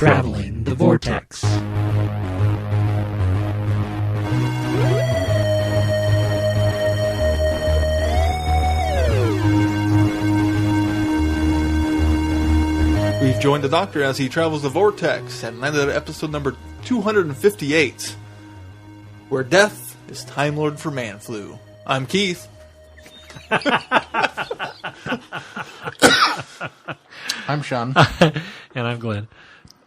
Traveling the Vortex. We've joined the Doctor as he travels the Vortex and landed at episode number 258, where death is Time Lord for Man Flu. I'm Keith. I'm Sean. And I'm Glenn.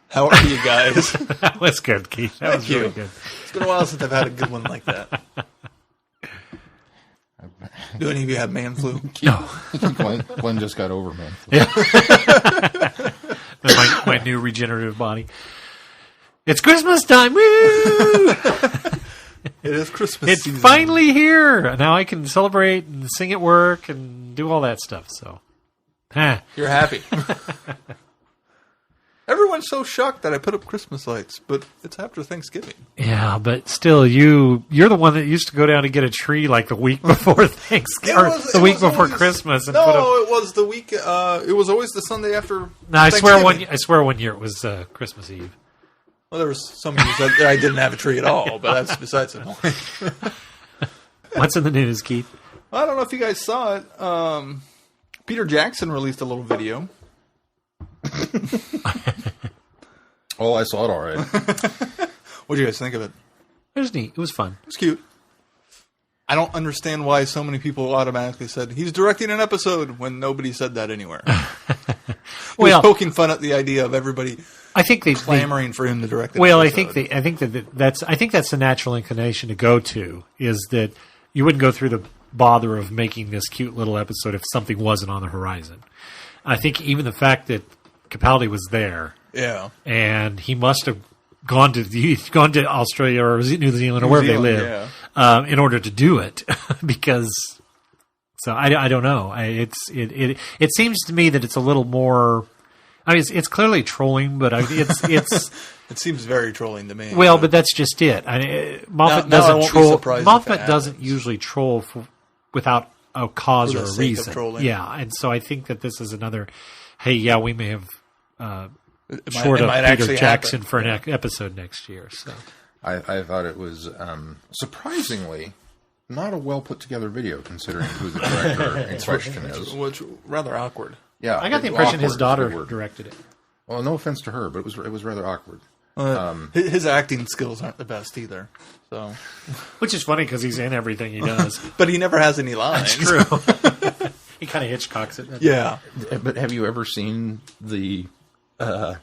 How are you guys? That was good, Keith. That was really good. It's been a while since I've had a good one like that. Do any of you have man flu? No. Glenn just got over man flu. Yeah. my new regenerative body. It's Christmas time. Woo! It is Christmas It's season. finally here. Now I can celebrate and sing at work and do all that stuff. So, You're happy. Everyone's so shocked that I put up Christmas lights, but it's after Thanksgiving. yeah, but still, you're the one that used to go down and get a tree like the week before Thanksgiving, or the week before Christmas. And No, put up, it was the week. It was always the Sunday after. no, I Thanksgiving. swear one year it was Christmas Eve. Well, there was some years that I didn't have a tree at all, but that's besides the point. What's in the news, Keith? I don't know if you guys saw it. Peter Jackson released a little video. Oh, I saw it all right. What do you guys think of it? It was neat. It was fun. It was cute. I don't understand why so many people automatically said he's directing an episode when nobody said that anywhere. He was poking fun at the idea of everybody. I think they clamoring for him to direct. Well, episode. I think that's the natural inclination to go to, is that you wouldn't go through the bother of making this cute little episode if something wasn't on the horizon. I think even the fact that Capaldi was there, yeah, and he must have gone to Australia or New Zealand or wherever they live, in order to do it, because. So I don't know. It seems to me that it's a little more. I mean, it's clearly trolling, but it's it seems very trolling to me. Well, but that's just it. Moffat doesn't troll. Moffat doesn't usually troll without a cause or a reason. Yeah, and so I think that this is another. Hey, yeah, we may have short up Peter Jackson for an episode next year. So I thought it was surprisingly not a well put together video, considering who the director in question is. Which rather awkward. Yeah, I got the impression his daughter directed it. Well, no offense to her, but it was rather awkward. His acting skills aren't the best either. So, which is funny because he's in everything he does, but he never has any lines. That's true. He kind of Hitchcocks it. Yeah. But have you ever seen the? Well,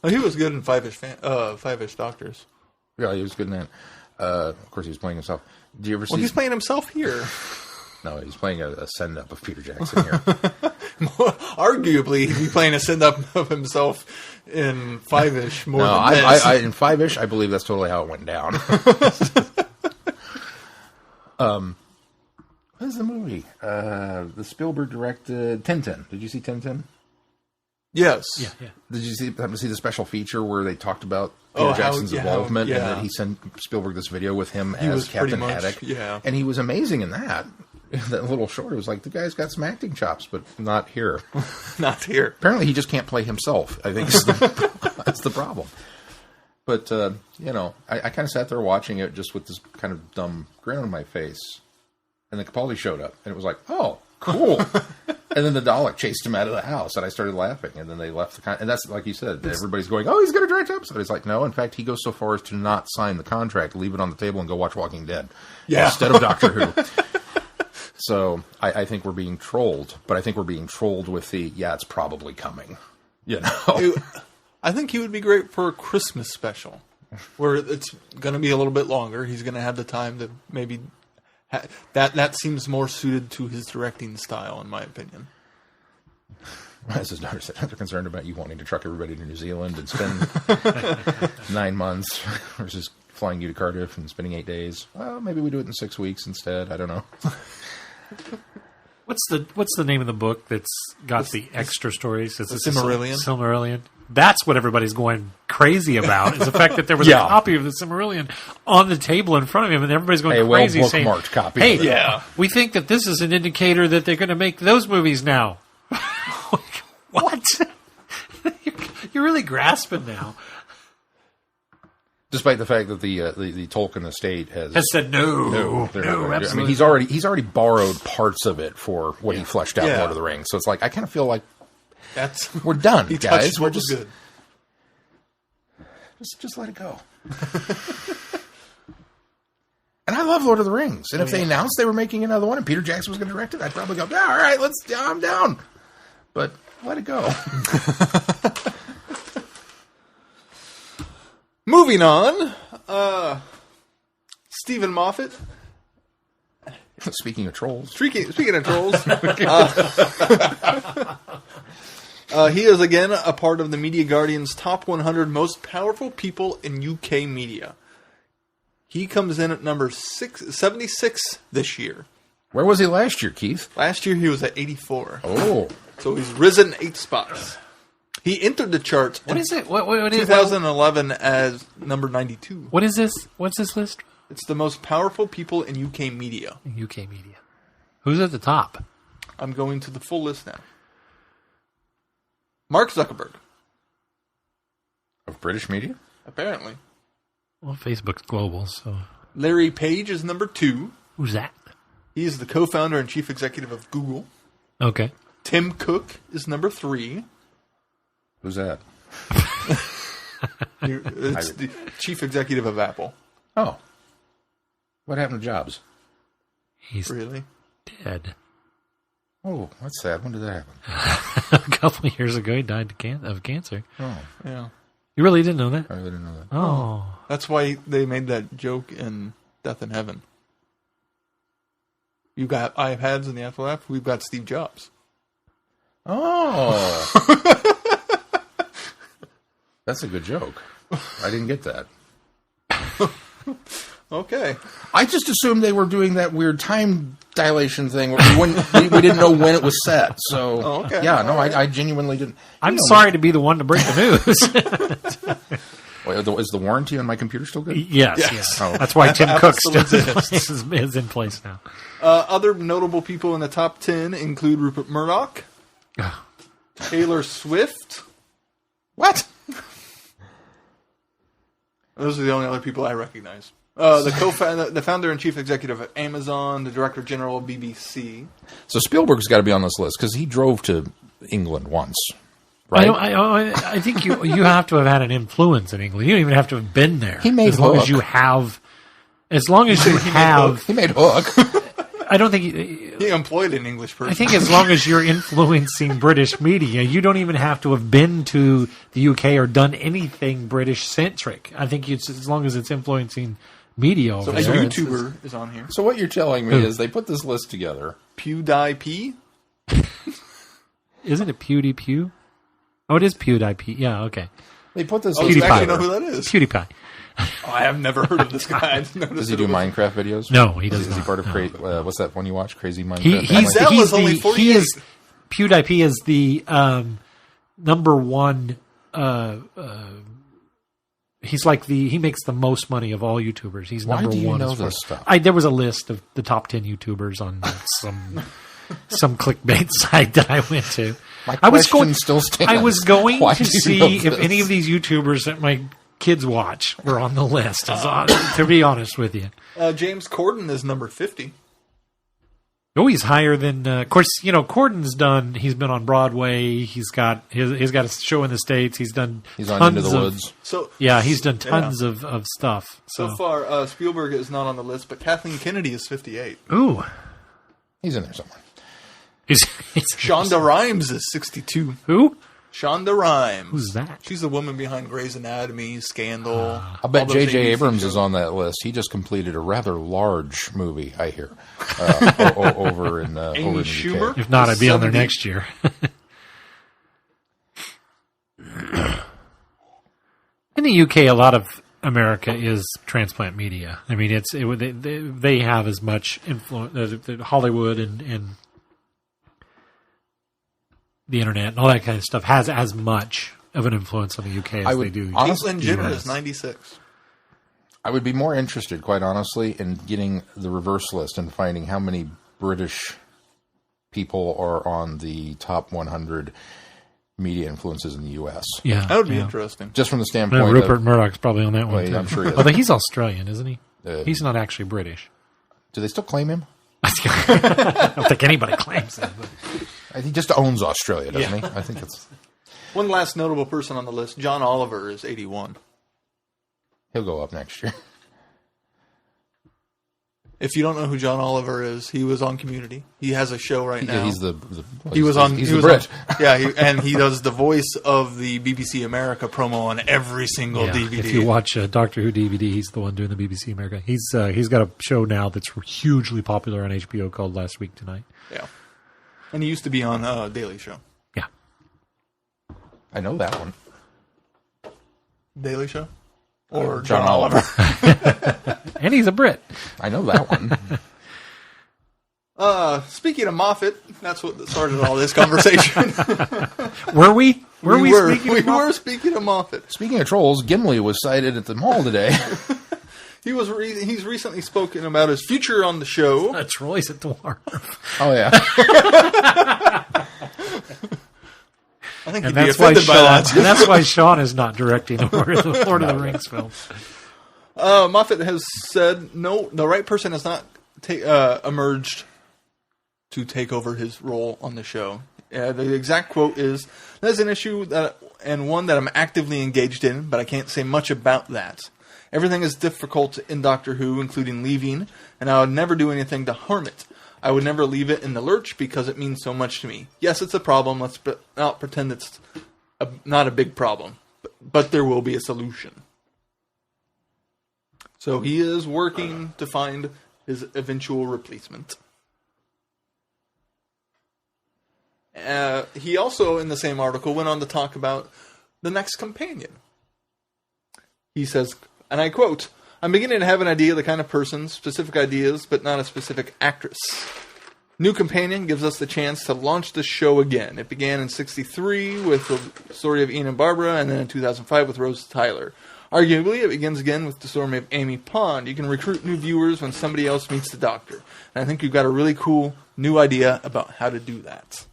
he was good in Five-ish Doctors. Yeah, he was good in that. Of course, he was playing himself. Do you ever see? Well, he's playing himself here. No, he's playing a send-up of Peter Jackson here. Arguably, he'd be playing a send-up of himself in Five-ish more than this. In Five-ish, I believe that's totally how it went down. What is the movie? The Spielberg directed Tintin. Did you see Tintin? Yes. Yeah. Did you see the special feature where they talked about Peter Jackson's involvement, and then he sent Spielberg this video with him as Captain Haddock? Yeah. And he was amazing in that. That little short, it was like, the guy's got some acting chops, but not here. Not here. Apparently he just can't play himself, I think that's the problem. But, I kind of sat there watching it just with this kind of dumb grin on my face. And then Capaldi showed up, and it was like, oh, cool. And then the Dalek chased him out of the house, and I started laughing. And then they left and that's like you said, everybody's going, oh, he's going to direct an episode. It's like, no, in fact, he goes so far as to not sign the contract, leave it on the table, and go watch Walking Dead instead of Doctor Who. So I think we're being trolled, but I think we're being trolled with it's probably coming. I think he would be great for a Christmas special, where it's going to be a little bit longer. He's going to have the time to maybe. That seems more suited to his directing style, in my opinion. As his daughter said, they're concerned about you wanting to truck everybody to New Zealand and spend 9 months versus flying you to Cardiff and spending 8 days. Well, maybe we do it in 6 weeks instead. I don't know. What's the name of the book that's got the extra stories? Is it Silmarillion? Silmarillion. That's what everybody's going crazy about, is the fact that there was a copy of the Silmarillion on the table in front of him, and everybody's going crazy saying, copy. Hey, we think that this is an indicator that they're going to make those movies now. What? You're really grasping now. Despite the fact that the Tolkien estate has said no, absolutely. I mean, he's already borrowed parts of it for what he fleshed out in Lord of the Rings. So it's like I kind of feel like we're done, guys. We're just good. Just let it go. And I love Lord of the Rings. And if they announced they were making another one and Peter Jackson was going to direct it, I'd probably go, yeah, all right, I'm down. But let it go. Moving on, Steven Moffet. Speaking of trolls. Speaking of trolls. He is again a part of the Media Guardian's top 100 most powerful people in UK media. He comes in at number 76 this year. Where was he last year, Keith? Last year he was at 84. Oh. So he's risen 8 spots. He entered the charts What is it? What 2011 as number 92. What is this? What's this list? It's the most powerful people in UK media. UK media. Who's at the top? I'm going to the full list now. Mark Zuckerberg. Of British media? Apparently. Well, Facebook's global, so... Larry Page is number 2. Who's that? He is the co-founder and chief executive of Google. Okay. Tim Cook is number 3. Who's that? It's the chief executive of Apple. Oh. What happened to Jobs? He's Really? dead. Oh, that's sad. When did that happen? A couple of years ago, he died of cancer. Oh. Yeah. You really didn't know that? I really didn't know that. Oh. That's why they made that joke in Death in Heaven. You got iPads in the Apple app. We've got Steve Jobs. Oh. That's a good joke. I didn't get that. Okay. I just assumed they were doing that weird time dilation thing where we didn't know when it was set. So, yeah, no, I genuinely didn't. I'm sorry to be the one to break the news. Wait, is the warranty on my computer still good? Yes. Oh. That's why Tim Cook is in place now. Other notable people in the top 10 include Rupert Murdoch, Taylor Swift. What? Those are the only other people I recognize. The founder and chief executive of Amazon, the director general of BBC. So Spielberg's got to be on this list because he drove to England once, right? I think you have to have had an influence in England. You don't even have to have been there. He made as long Hook. as you have. As long as you have. He made Hook. I don't think he employed an English person. I think as long as you're influencing British media, you don't even have to have been to the UK or done anything British centric. I think it's as long as it's influencing media over a there. YouTuber is on here. So what you're telling me is they put this list together. PewDiePie? Isn't it PewDiePie? Oh, it is PewDiePie. Yeah, okay. They put this. PewDiePie. I actually know who that is. PewDiePie. Oh, I have never heard of this guy. Does he do Minecraft videos? No, he doesn't. Is he part of what's that one you watch? Crazy Minecraft. PewDiePie is the number one. He's like he makes the most money of all YouTubers. He's number one. Why do you know this stuff? There was a list of the top 10 YouTubers on some clickbait site that I went to. I was going to see if any of these YouTubers that my kids watch were on the list. To be honest with you, James Corden is number 50. Oh, he's higher than. Of course, Corden's done. He's been on Broadway. He's got a show in the States. He's on Into the Woods. He's done tons of stuff. So far, Spielberg is not on the list, but Kathleen Kennedy is 58. Ooh, he's in there somewhere. Shonda Rhimes is 62. Who? Shonda Rhimes. Who's that? She's the woman behind Grey's Anatomy, Scandal. I bet J.J. Abrams is on that list. He just completed a rather large movie, I hear, over in Amy Schumer? UK. If not, I'd be on there next year. In the UK, a lot of America is transplant media. I mean, they have as much influence. Hollywood and the internet and all that kind of stuff has as much of an influence on the UK as they do. Caitlyn Jenner is 96. I would be more interested, quite honestly, in getting the reverse list and finding how many British people are on the top 100 media influences in the U.S. Yeah, that would be interesting. Just from the standpoint Rupert of... Murdoch's probably on that one, too. I'm sure he is. Although he's Australian, isn't he? He's not actually British. Do they still claim him? I don't think anybody claims it. But. He just owns Australia, doesn't he? I think it's... One last notable person on the list, John Oliver, is 81. He'll go up next year. If you don't know who John Oliver is, he was on Community. He has a show right now. He's the Brit. He does the voice of the BBC America promo on every single DVD. If you watch Doctor Who DVD, he's the one doing the BBC America. He's got a show now that's hugely popular on HBO called Last Week Tonight. Yeah, and he used to be on Daily Show. Yeah, I know that one. Daily Show. Or John Oliver. And he's a Brit. I know that one. Speaking of Moffat, that's what started all this conversation. Were we? We were speaking of Moffat. Speaking of trolls, Gimli was sighted at the mall today. He's recently spoken about his future on the show. Troy's a dwarf. Oh, yeah. I think he'd be offended by that. And that's why Sean is not directing the Lord of the Rings film. Moffat has said, no, the right person has not emerged to take over his role on the show. The exact quote is, "There's an issue and one that I'm actively engaged in, but I can't say much about that. Everything is difficult in Doctor Who, including leaving, and I would never do anything to harm it. I would never leave it in the lurch because it means so much to me. Yes, it's a problem. Let's not pretend it's not a big problem. But there will be a solution." So he is working to find his eventual replacement. He also, in the same article, went on to talk about the next companion. He says, and I quote, "I'm beginning to have an idea of the kind of person, specific ideas, but not a specific actress. New Companion gives us the chance to launch the show again. It began in '63 with the story of Ian and Barbara, and then in 2005 with Rose Tyler. Arguably, it begins again with the story of Amy Pond. You can recruit new viewers when somebody else meets the Doctor. And I think you've got a really cool new idea about how to do that."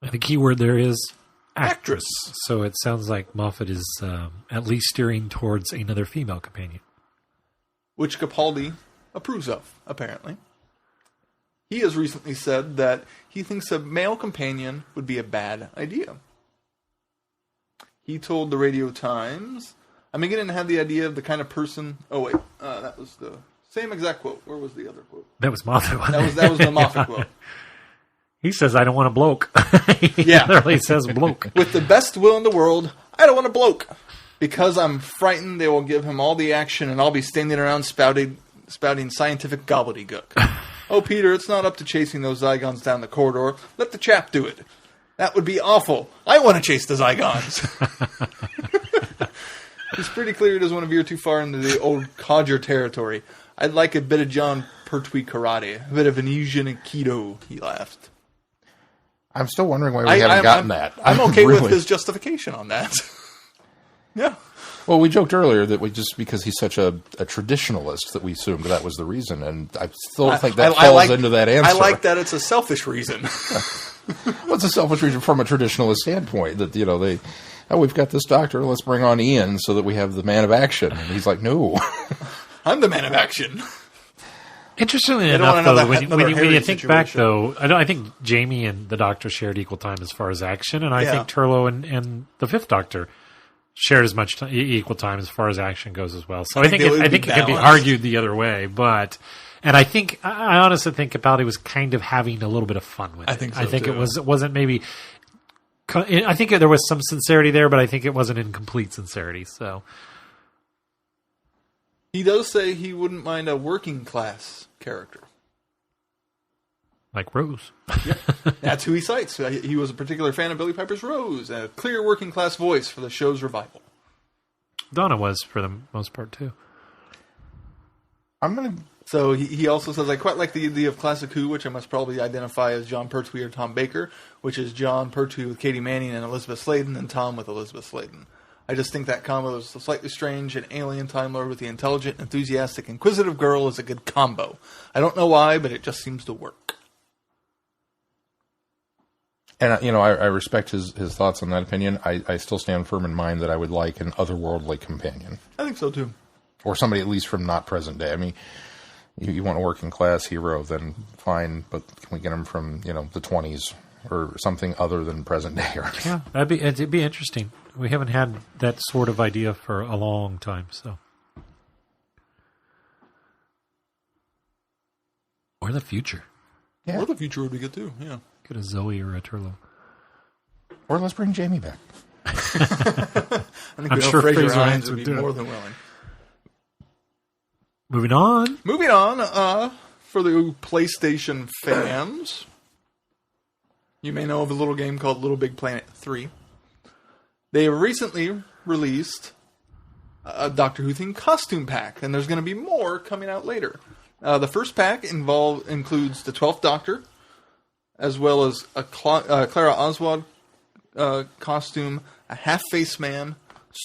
The key word there is actress. So it sounds like Moffat is at least steering towards another female companion. Which Capaldi approves of, apparently. He has recently said that he thinks a male companion would be a bad idea. He told the Radio Times, "I'm beginning to have the idea of the kind of person..." Oh, wait. That was the same exact quote. Where was the other quote? That was Moffat. That was the Moffat quote. He says, "I don't want a bloke." He Yeah. literally says bloke. "With the best will in the world, I don't want a bloke. Because I'm frightened they will give him all the action and I'll be standing around spouting scientific gobbledygook. Oh, Peter, it's not up to chasing those Zygons down the corridor. Let the chap do it. That would be awful. I want to chase the Zygons." It's pretty clear he doesn't want to veer too far into the old codger territory. "I'd like a bit of John Pertwee karate, a bit of Venusian Aikido," he laughed. I'm still wondering why we haven't gotten that. I'm okay with his justification on that. Yeah. Well, we joked earlier that just because he's such a traditionalist that we assumed that was the reason, and I still think that falls into that answer. I like that it's a selfish reason. Well, it's a selfish reason from a traditionalist standpoint that, we've got this Doctor, let's bring on Ian so that we have the man of action. And he's like, no. I'm the man of action. Interestingly enough, though, when you think back, though, I think Jamie and the Doctor shared equal time as far as action, and I think Turlough and the Fifth Doctor shared as much equal time as far as action goes as well. So I think it can be argued the other way, but I honestly think Capaldi was kind of having a little bit of fun with it. I think it wasn't maybe. I think there was some sincerity there, but I think it wasn't in complete sincerity. So. He does say he wouldn't mind a working class character. Like Rose. Yep. That's who he cites. He was a particular fan of Billy Piper's Rose, a clear working class voice for the show's revival. Donna was, for the most part, too. So he also says, "I quite like the idea of classic Who, which I must probably identify as John Pertwee or Tom Baker, which is John Pertwee with Katie Manning and Elizabeth Sladen, and Tom with Elizabeth Sladen. I just think that combo is slightly strange. An alien Time Lord with the intelligent, enthusiastic, inquisitive girl is a good combo. I don't know why, but it just seems to work." And, I respect his thoughts on that opinion. I still stand firm in mind that I would like an otherworldly companion. I think so, too. Or somebody at least from not present day. I mean, you want a working class hero, then fine, but can we get him from, the 20s or something other than present day? Yeah, it'd be interesting. We haven't had that sort of idea for a long time, so. Or the future. Yeah. Or the future would be good, too, yeah. Get a Zoe or a Turlo. Or let's bring Jamie back. I think I'm sure Fraser Hines would be more than willing. Moving on, for the PlayStation fans, you may know of a little game called Little Big Planet 3. They recently released a Doctor Who themed costume pack, and there's going to be more coming out later. The first pack includes the 12th Doctor, as well as a Clara Oswald costume, a half-face man,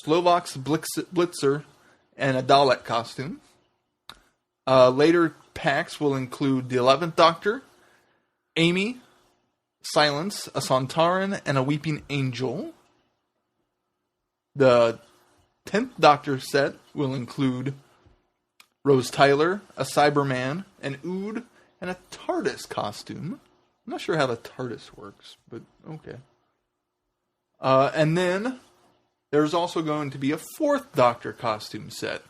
Slovak's Blitzer, and a Dalek costume. Later packs will include the 11th Doctor, Amy, Silence, a Sontaran, and a Weeping Angel. The 10th Doctor set will include Rose Tyler, a Cyberman, an Ood, and a TARDIS costume. I'm not sure how the TARDIS works, but okay. And then there's also going to be a 4th Doctor costume set,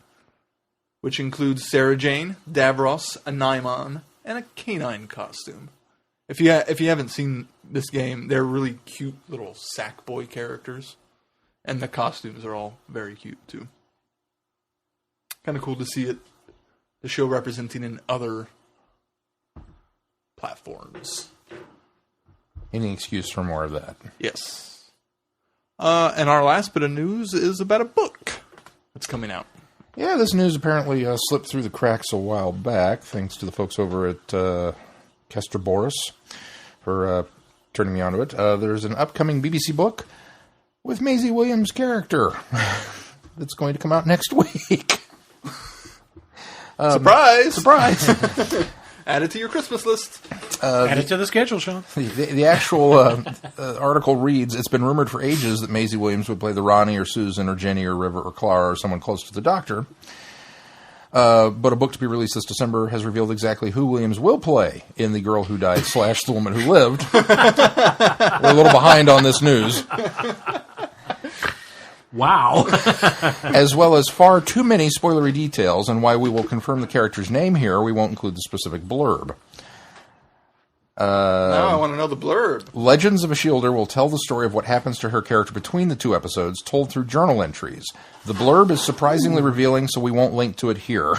which includes Sarah Jane, Davros, a Naimon, and a canine costume. If you haven't seen this game, they're really cute little Sackboy characters, and the costumes are all very cute too. Kind of cool to see the show representing in other platforms. Any excuse for more of that? Yes. And our last bit of news is about a book that's coming out. Yeah, this news apparently slipped through the cracks a while back, thanks to the folks over at Kester Boris for turning me onto it. There's an upcoming BBC book with Maisie Williams' character that's going to come out next week. Surprise! Surprise! Add it to your Christmas list. Add it to the schedule, Sean. The actual article reads, it's been rumored for ages that Maisie Williams would play the Ronnie or Susan or Jenny or River or Clara or someone close to the Doctor. But a book to be released this December has revealed exactly who Williams will play in The Girl Who Died / The Woman Who Lived. We're a little behind on this news. Wow. As well as far too many spoilery details, and why we will confirm the character's name here, we won't include the specific blurb. Now I want to know the blurb. Legends of a Shielder will tell the story of what happens to her character between the two episodes, told through journal entries. The blurb is surprisingly revealing, so we won't link to it here.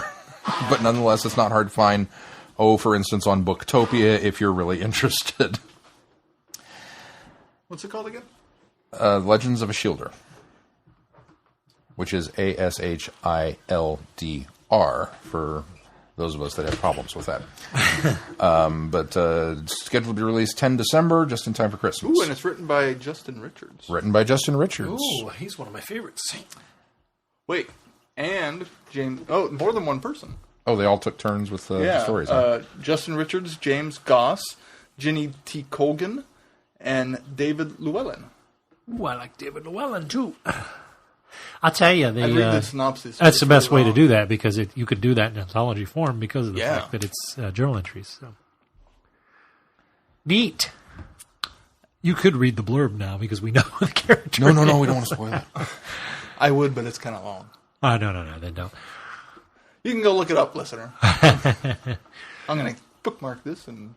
But nonetheless, it's not hard to find, for instance, on Booktopia, if you're really interested. What's it called again? Legends of a Shielder. Which is ASHILDR for those of us that have problems with that. But scheduled to be released 10 December, just in time for Christmas. Ooh, and it's written by Justin Richards. Written by Justin Richards. Ooh, he's one of my favorites. Wait, and James... Oh, more than one person. Oh, they all took turns with the stories. Huh? Justin Richards, James Goss, Ginny T. Colgan, and David Llewellyn. Ooh, I like David Llewellyn, too. I'll tell you, I read the synopsis. that's the best way to do that, because you could do that in anthology form because of the fact that it's journal entries. So. Neat. You could read the blurb now because we know the character. No, we don't want to spoil it. I would, but it's kind of long. Oh, no, then don't. You can go look it up, listener. I'm going to bookmark this and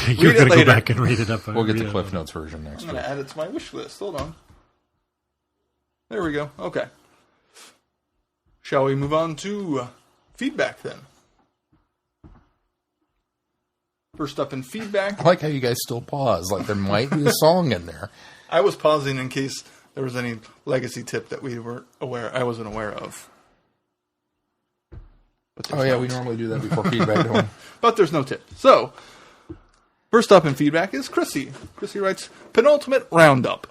You're going to go back and read it up. We'll get the Cliff Notes version next week. I'm going to add it to my wish list. Hold on. There we go. Okay. Shall we move on to feedback then? First up in feedback. I like how you guys still pause. Like there might be a song in there. I was pausing in case there was any legacy tip that I wasn't aware of. Oh yeah, we normally do that before feedback, don't we? But there's no tip. So, first up in feedback is Chrissy. Chrissy writes, penultimate roundup.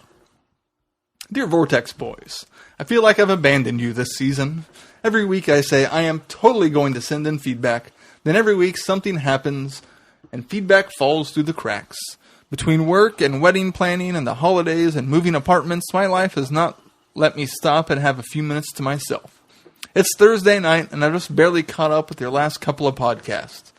Dear Vortex boys, I feel like I've abandoned you this season. Every week I say I am totally going to send in feedback. Then every week something happens and feedback falls through the cracks. Between work and wedding planning and the holidays and moving apartments, my life has not let me stop and have a few minutes to myself. It's Thursday night, and I've just barely caught up with your last couple of podcasts.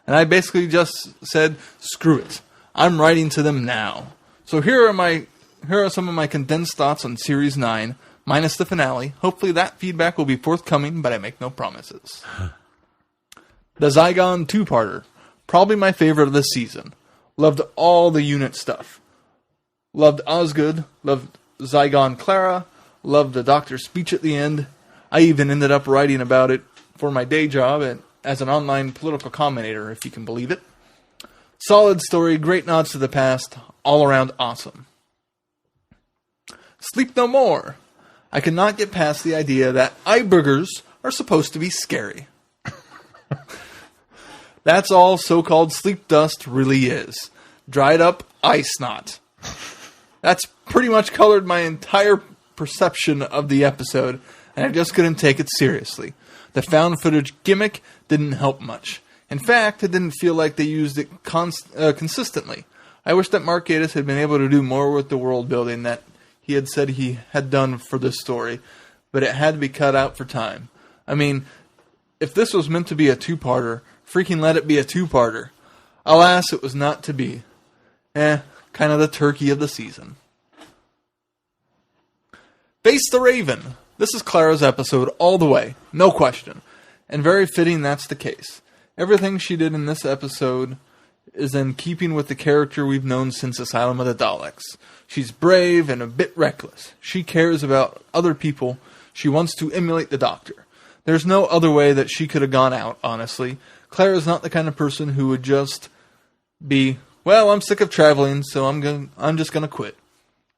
And I basically just said, screw it. I'm writing to them now. So here are some of my condensed thoughts on Series 9, minus the finale. Hopefully that feedback will be forthcoming, but I make no promises. The Zygon 2-parter. Probably my favorite of the season. Loved all the unit stuff. Loved Osgood. Loved Zygon Clara. Loved the doctor's speech at the end. I even ended up writing about it for my day job as an online political commentator, if you can believe it. Solid story, great nods to the past, all around awesome. Sleep No More. I cannot get past the idea that eye boogers are supposed to be scary. That's all so-called sleep dust really is. Dried up eye snot. That's pretty much colored my entire perception of the episode, and I just couldn't take it seriously. The found footage gimmick didn't help much. In fact, it didn't feel like they used it consistently. I wish that Mark Gatiss had been able to do more with the world building that he had said he had done for this story, but it had to be cut out for time. I mean, if this was meant to be a two-parter, freaking let it be a two-parter. Alas, it was not to be. Kind of the turkey of the season. Face the Raven. This is Clara's episode all the way, no question. And very fitting that's the case. Everything she did in this episode is in keeping with the character we've known since Asylum of the Daleks. She's brave and a bit reckless. She cares about other people. She wants to emulate the Doctor. There's no other way that she could have gone out, honestly. Clara's not the kind of person who would just be, well, I'm sick of traveling, so I'm just gonna quit.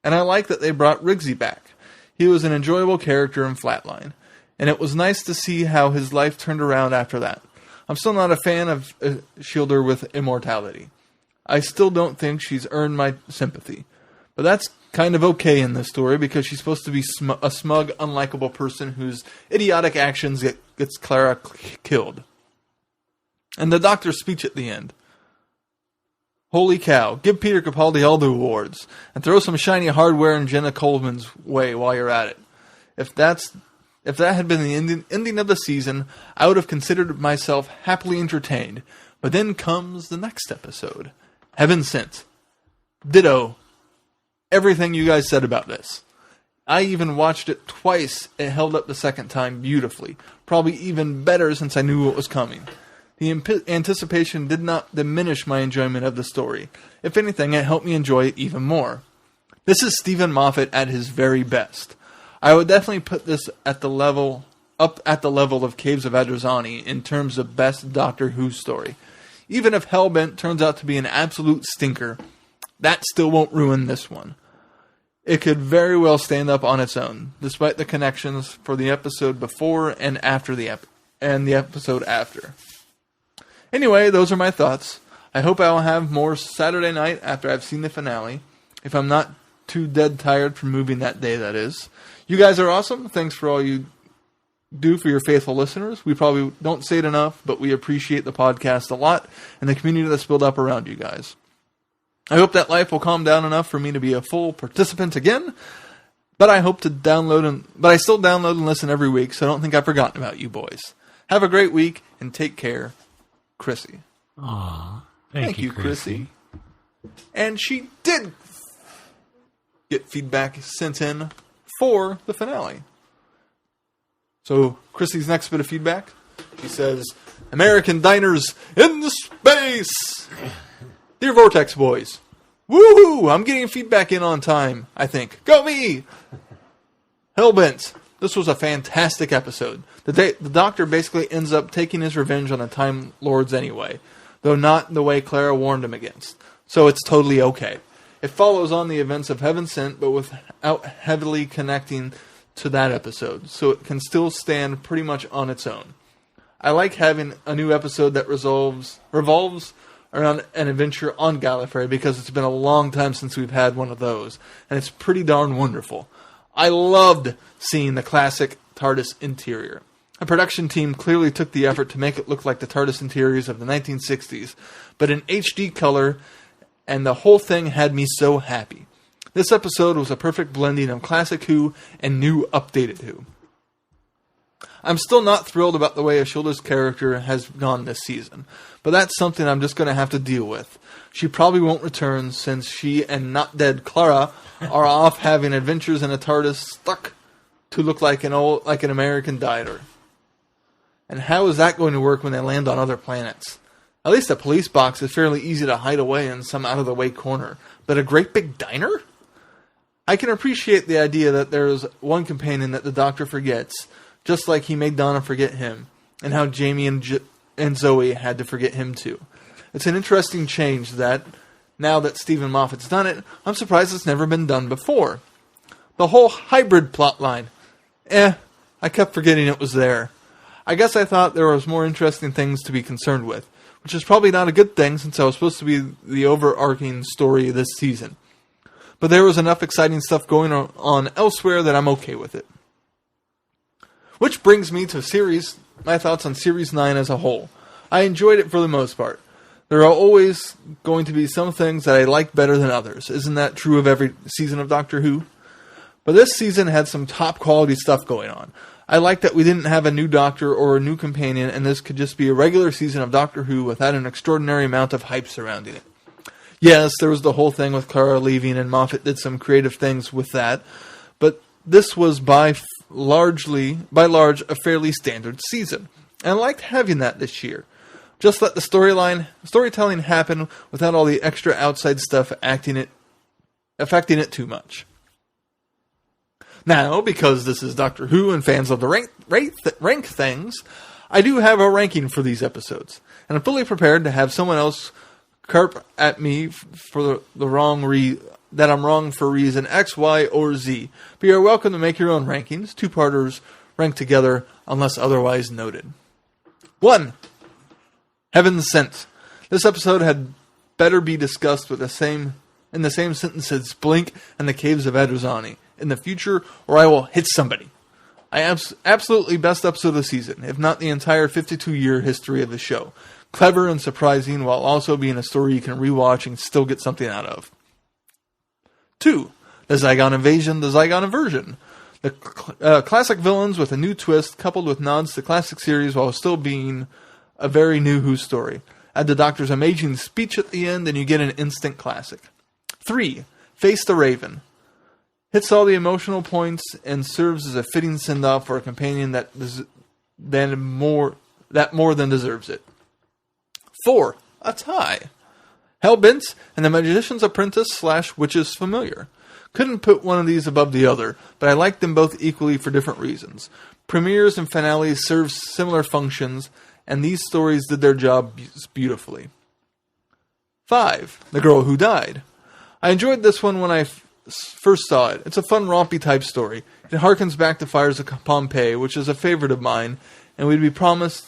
And I like that they brought Riggsy back. He was an enjoyable character in Flatline, and it was nice to see how his life turned around after that. I'm still not a fan of Shielder with immortality. I still don't think she's earned my sympathy. But that's kind of okay in this story because she's supposed to be a smug, unlikable person whose idiotic actions gets Clara killed. And the Doctor's speech at the end. Holy cow, give Peter Capaldi all the awards, and throw some shiny hardware in Jenna Coleman's way while you're at it. If that had been the ending of the season, I would have considered myself happily entertained. But then comes the next episode. Heaven Sent. Ditto. Everything you guys said about this. I even watched it twice. It held up the second time beautifully. Probably even better since I knew what was coming. The anticipation did not diminish my enjoyment of the story. If anything, it helped me enjoy it even more. This is Steven Moffet at his very best. I would definitely put this at the level of Caves of Adrazzani in terms of best Doctor Who story. Even if Hellbent turns out to be an absolute stinker, that still won't ruin this one. It could very well stand up on its own, despite the connections for the episode before and after the episode after. Anyway, those are my thoughts. I hope I will have more Saturday night after I've seen the finale, if I'm not too dead tired from moving that day, that is. You guys are awesome. Thanks for all you do for your faithful listeners. We probably don't say it enough, but we appreciate the podcast a lot and the community that's built up around you guys. I hope that life will calm down enough for me to be a full participant again, but I still download and listen every week, so I don't think I've forgotten about you boys. Have a great week and take care. Chrissy. Aw, thank you, Chrissy. And she did get feedback sent in for the finale. So, Chrissy's next bit of feedback, she says, American diners in space! Dear Vortex boys, woohoo! I'm getting feedback in on time, I think. Go me! Hellbent. This was a fantastic episode. The Doctor basically ends up taking his revenge on the Time Lords anyway, though not in the way Clara warned him against. So it's totally okay. It follows on the events of Heaven Sent, but without heavily connecting to that episode, so it can still stand pretty much on its own. I like having a new episode that revolves around an adventure on Gallifrey because it's been a long time since we've had one of those, and it's pretty darn wonderful. I loved seeing the classic TARDIS interior. A production team clearly took the effort to make it look like the TARDIS interiors of the 1960s, but in HD color and the whole thing had me so happy. This episode was a perfect blending of classic Who and new updated Who. I'm still not thrilled about the way Ashilda's character has gone this season, but that's something I'm just going to have to deal with. She probably won't return since she and not dead Clara are off having adventures in a TARDIS stuck to look like an American dieter. And how is that going to work when they land on other planets? At least a police box is fairly easy to hide away in some out-of-the-way corner, but a great big diner? I can appreciate the idea that there is one companion that the Doctor forgets, just like he made Donna forget him, and how Jamie and Zoe had to forget him too. It's an interesting change that, now that Steven Moffat's done it, I'm surprised it's never been done before. The whole hybrid plotline. I kept forgetting it was there. I guess I thought there was more interesting things to be concerned with, which is probably not a good thing since I was supposed to be the overarching story this season. But there was enough exciting stuff going on elsewhere that I'm okay with it. Which brings me to my thoughts on Series 9 as a whole. I enjoyed it for the most part. There are always going to be some things that I like better than others. Isn't that true of every season of Doctor Who? But this season had some top quality stuff going on. I like that we didn't have a new Doctor or a new companion, and this could just be a regular season of Doctor Who without an extraordinary amount of hype surrounding it. Yes, there was the whole thing with Clara leaving, and Moffat did some creative things with that, but this was by large a fairly standard season, and I liked having that this year. Just let the storytelling happen without all the extra outside stuff affecting it too much. Now, because this is Doctor Who and fans of the rank things, I do have a ranking for these episodes, and I'm fully prepared to have someone else carp at me for that I'm wrong for reason X, Y, or Z. But you're welcome to make your own rankings. Two-parters ranked together unless otherwise noted. 1. Heaven Sent. This episode had better be discussed in the same sentence as Blink and the Caves of Adrazani in the future, or I will hit somebody. Absolutely best episode of the season, if not the entire 52-year history of the show. Clever and surprising, while also being a story you can rewatch and still get something out of. 2. The Zygon Invasion, the Zygon Inversion. The classic villains with a new twist, coupled with nods to classic series while still being a very new Who story. Add the Doctor's amazing speech at the end, and you get an instant classic. 3. Face the Raven. Hits all the emotional points and serves as a fitting send-off for a companion that more than deserves it. 4. A tie. Hellbent and the Magician's Apprentice / Witch's Familiar. Couldn't put one of these above the other, but I like them both equally for different reasons. Premieres and finales serve similar functions, and these stories did their job beautifully. 5. The Girl Who Died. I enjoyed this one when I first saw it. It's a fun, rompy type story. It harkens back to Fires of Pompeii, which is a favorite of mine, and we'd be promised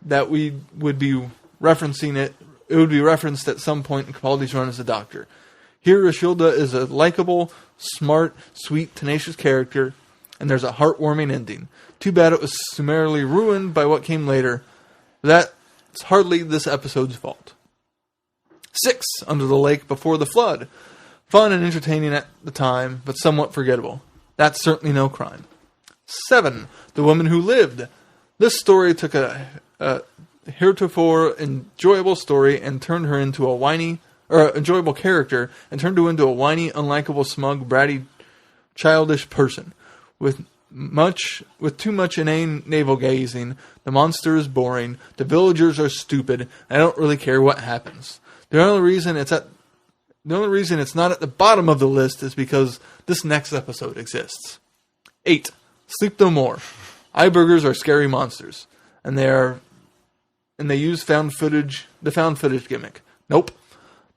that we would be referencing it. It would be referenced at some point in Capaldi's run as a Doctor. Here, Ashilda is a likable, smart, sweet, tenacious character, and there's a heartwarming ending. Too bad it was summarily ruined by what came later. That's hardly this episode's fault. 6. Under the Lake Before the Flood. Fun and entertaining at the time, but somewhat forgettable. That's certainly no crime. 7. The Woman Who Lived. This story took a heretofore enjoyable story and turned her into a enjoyable character and turned her into a whiny, unlikable, smug, bratty, childish person. With too much inane navel-gazing, the monster is boring, the villagers are stupid, and I don't really care what happens. The only reason it's not at the bottom of the list is because this next episode exists. 8. Sleep No More. Eye burgers are scary monsters, and they use the found footage gimmick. Nope.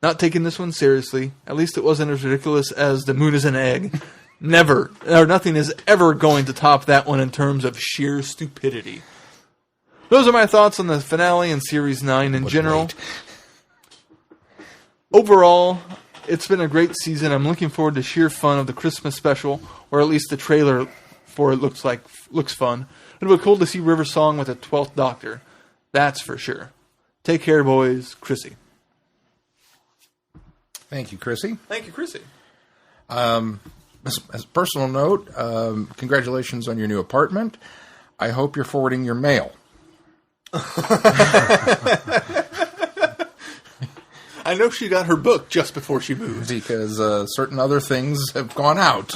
Not taking this one seriously. At least it wasn't as ridiculous as The Moon is an Egg. Nothing is ever going to top that one in terms of sheer stupidity. Those are my thoughts on the finale and Series 9 in general. Overall, it's been a great season. I'm looking forward to sheer fun of the Christmas special, or at least the trailer for it looks fun. It'll be cool to see River Song with a 12th Doctor. That's for sure. Take care, boys. Chrissy. Thank you, Chrissy. Thank you, Chrissy. As a personal note, congratulations on your new apartment. I hope you're forwarding your mail. I know she got her book just before she moved. Because certain other things have gone out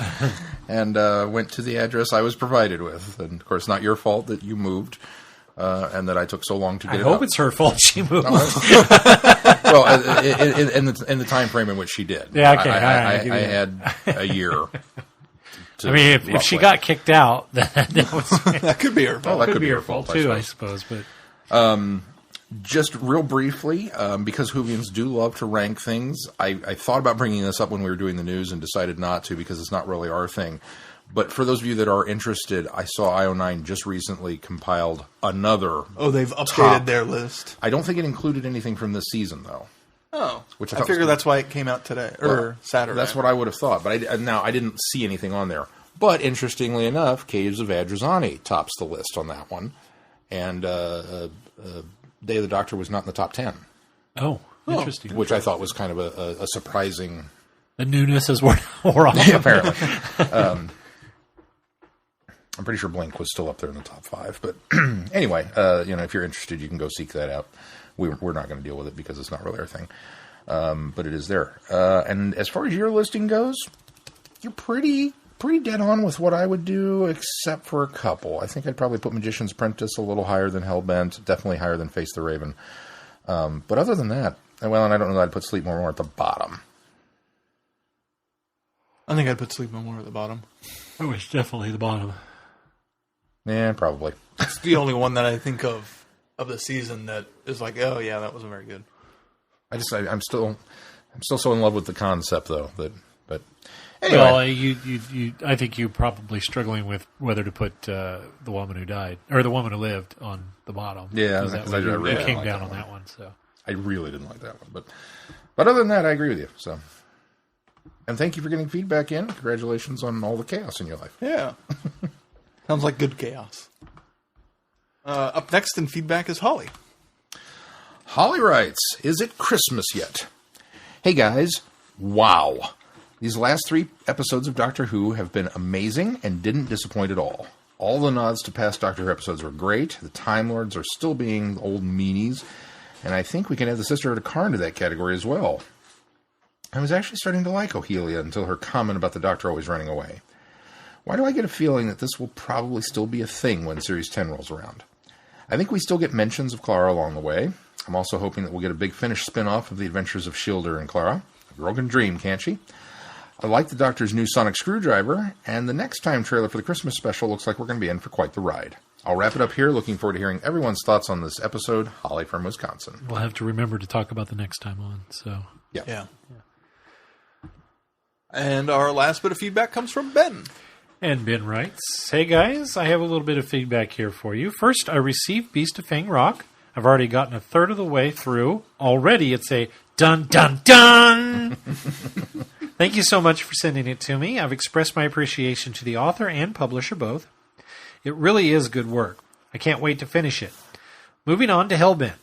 and went to the address I was provided with. And, of course, not your fault that you moved and that I took so long to get it I hope up. it's her fault she moved. Well, in the time frame in which she did. Yeah, okay. I had a year. I mean, if she got kicked out, then That could be her fault. Well, that could be her fault too, I suppose. But just real briefly, because Whovians do love to rank things, I thought about bringing this up when we were doing the news and decided not to because it's not really our thing. But for those of you that are interested, I saw IO9 just recently compiled another. Oh, they've updated their list. I don't think it included anything from this season, though. Oh, Which I I thought figure was that's why it came out today or Saturday. That's what I would have thought, but I didn't see anything on there. But interestingly enough, Caves of Adrazani tops the list on that one, and Day of the Doctor was not in the top 10. oh, interesting. Which I thought was kind of a surprising. The newness is wore off. Yeah, apparently. I'm pretty sure Blink was still up there in the top 5, but anyway, if you're interested, you can go seek that out. We're not going to deal with it because it's not really our thing, but it is there. And as far as your listing goes, you're pretty dead on with what I would do, except for a couple. I think I'd probably put Magician's Apprentice a little higher than Hellbent, definitely higher than Face the Raven. But other than that, and I don't know that I'd put Sleep No More at the bottom. I think I'd put Sleep No More at the bottom. Oh, it's definitely the bottom. Yeah, probably. It's the only one that I think of the season that is like, oh yeah, that wasn't very good. I'm still so in love with the concept though but anyway. Well, I think you're probably struggling with whether to put The Woman Who Died or The Woman Who Lived on the bottom. Yeah, because I really came like down that on one. that one. So I really didn't like that one, but other than that, I agree with you. So, and thank you for getting feedback in. Congratulations on all the chaos in your life. Yeah. Sounds like good chaos. Up next in feedback is Holly. Holly writes, "Is it Christmas yet? Hey guys, wow. These last 3 episodes of Doctor Who have been amazing and didn't disappoint at all. All the nods to past Doctor Who episodes were great. The Time Lords are still being old meanies. And I think we can add the Sisterhood of Karn to that category as well. I was actually starting to like Ohelia until her comment about the Doctor always running away. Why do I get a feeling that this will probably still be a thing when Series 10 rolls around? I think we still get mentions of Clara along the way. I'm also hoping that we'll get a big Finnish spin-off of the adventures of Shielder and Clara. A girl can dream, can't she? I like the Doctor's new sonic screwdriver, and the next time trailer for the Christmas special looks like we're going to be in for quite the ride. I'll wrap it up here. Looking forward to hearing everyone's thoughts on this episode. Holly from Wisconsin." we'll have to remember to talk about the next time on. So Yeah. And our last bit of feedback comes from Ben. And Ben writes, "Hey guys, I have a little bit of feedback here for you. First, I received Beast of Fang Rock. I've already gotten a third of the way through. Already it's a dun dun dun. Thank you so much for sending it to me. I've expressed my appreciation to the author and publisher both. It really is good work. I can't wait to finish it. Moving on to Hellbent.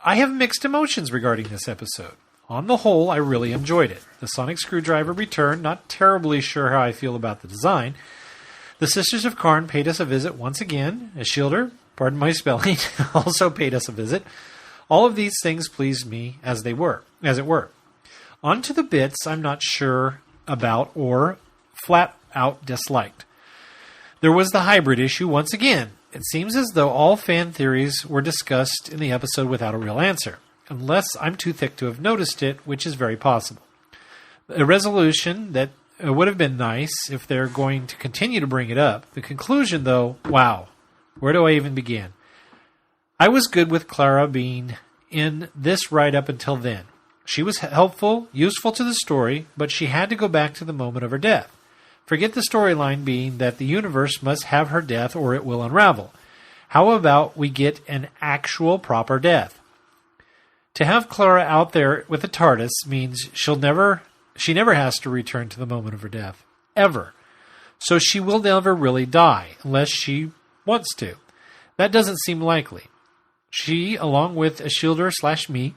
I have mixed emotions regarding this episode. On the whole, I really enjoyed it. The sonic screwdriver returned, not terribly sure how I feel about the design. The Sisters of Karn paid us a visit once again. A Shielder, pardon my spelling, also paid us a visit. All of these things pleased me as it were. On to the bits I'm not sure about or flat out disliked. There was the hybrid issue once again. It seems as though all fan theories were discussed in the episode without a real answer. Unless I'm too thick to have noticed it, which is very possible. A resolution that would have been nice if they're going to continue to bring it up. The conclusion, though, wow. Where do I even begin? I was good with Clara being in this right up until then. She was helpful, useful to the story, but she had to go back to the moment of her death. Forget the storyline being that the universe must have her death or it will unravel. How about we get an actual proper death? To have Clara out there with a TARDIS means she never has to return to the moment of her death. Ever. So she will never really die, unless she wants to. That doesn't seem likely. She, along with a Shielder / me,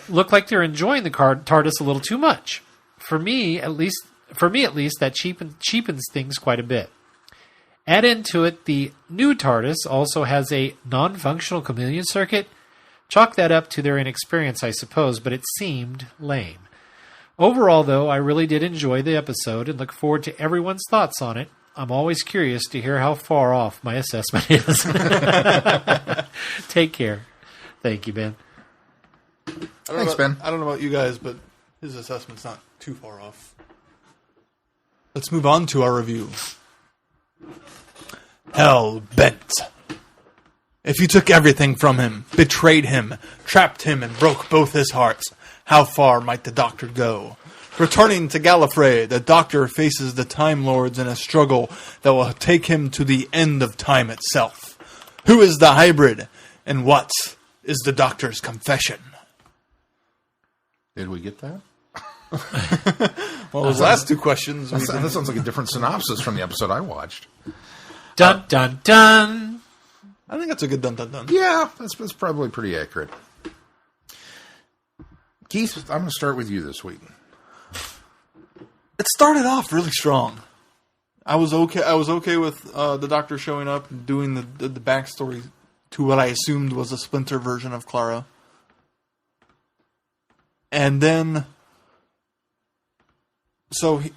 look like they're enjoying the TARDIS a little too much. For me, at least, that cheapens things quite a bit. Add into it, the new TARDIS also has a non-functional chameleon circuit. Chalk that up to their inexperience, I suppose, but it seemed lame. Overall, though, I really did enjoy the episode and look forward to everyone's thoughts on it. I'm always curious to hear how far off my assessment is. Take care. Thank you, Ben. Thanks, Ben. I don't know about you guys, but his assessment's not too far off. Let's move on to our review. Hell bent. If you took everything from him, betrayed him, trapped him, and broke both his hearts, how far might the Doctor go? Returning to Gallifrey, the Doctor faces the Time Lords in a struggle that will take him to the end of time itself. Who is the hybrid, and what is the Doctor's confession? Did we get that? Well, those last two questions... That sounds like a different synopsis from the episode I watched. Dun, dun, dun. I think that's a good dun, dun, dun. Yeah, that's probably pretty accurate. Keith, I'm going to start with you this week. It started off really strong. I was okay with the Doctor showing up and doing the backstory to what I assumed was a Splinter version of Clara. And then... what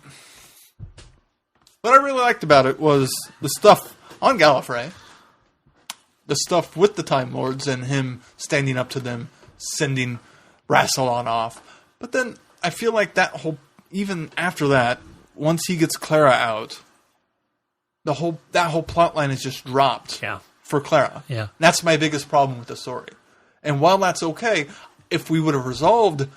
I really liked about it was the stuff on Gallifrey, the stuff with the Time Lords and him standing up to them, sending Rassilon off. But then I feel like even after that, once he gets Clara out, that whole plot line is just dropped for Clara. Yeah. That's my biggest problem with the story. And while that's okay, if we would have resolved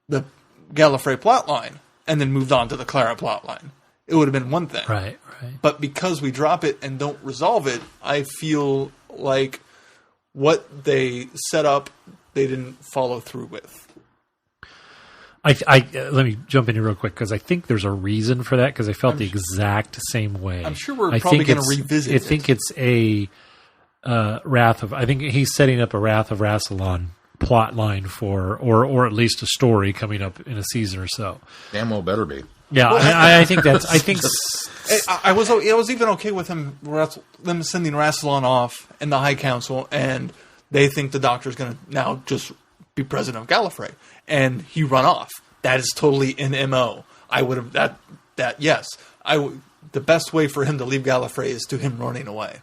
the Gallifrey plot line and then moved on to the Clara plot line, it would have been one thing. Right. But because we drop it and don't resolve it, I feel like what they set up, they didn't follow through with. Let me jump in here real quick because I think there's a reason for that because I felt the exact same way. I'm sure we're probably going to revisit it. I think it's a I think he's setting up a Wrath of Rassilon plot line for, or at least a story coming up in a season or so. Damn well better be. Yeah, I think that's. I think I was even okay with them sending Rassilon off in the High Council, and they think the Doctor's going to now just be president of Gallifrey, and he run off. That is totally an MO. I would have that. Yes, the best way for him to leave Gallifrey is to him running away.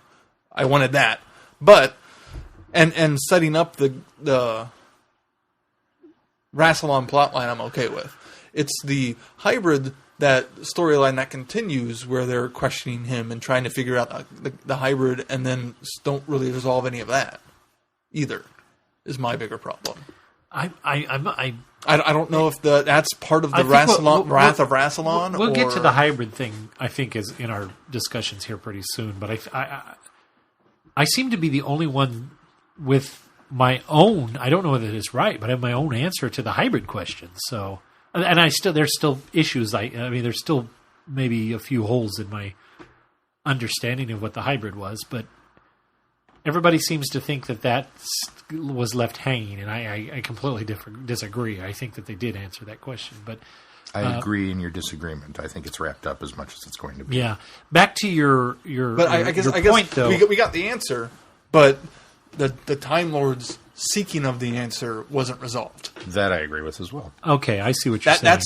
I wanted that, but and setting up the Rassilon plotline, I'm okay with. It's the hybrid, that storyline that continues where they're questioning him and trying to figure out the hybrid, and then don't really resolve any of that either. Is my bigger problem. I don't know if that's part of the Rassilon, Wrath of Rassilon. We'll get to the hybrid thing. I think is in our discussions here pretty soon. But I seem to be the only one with my own. I don't know whether it's right, but I have my own answer to the hybrid question. So. And there's still issues. I mean, there's still maybe a few holes in my understanding of what the hybrid was, but everybody seems to think that was left hanging, and I completely disagree. I think that they did answer that question, but I agree in your disagreement. I think it's wrapped up as much as it's going to be. Yeah. Back to your but I guess point, though. We got the answer, but the Time Lords seeking of the answer wasn't resolved. That I agree with as well. Okay, I see what you're saying.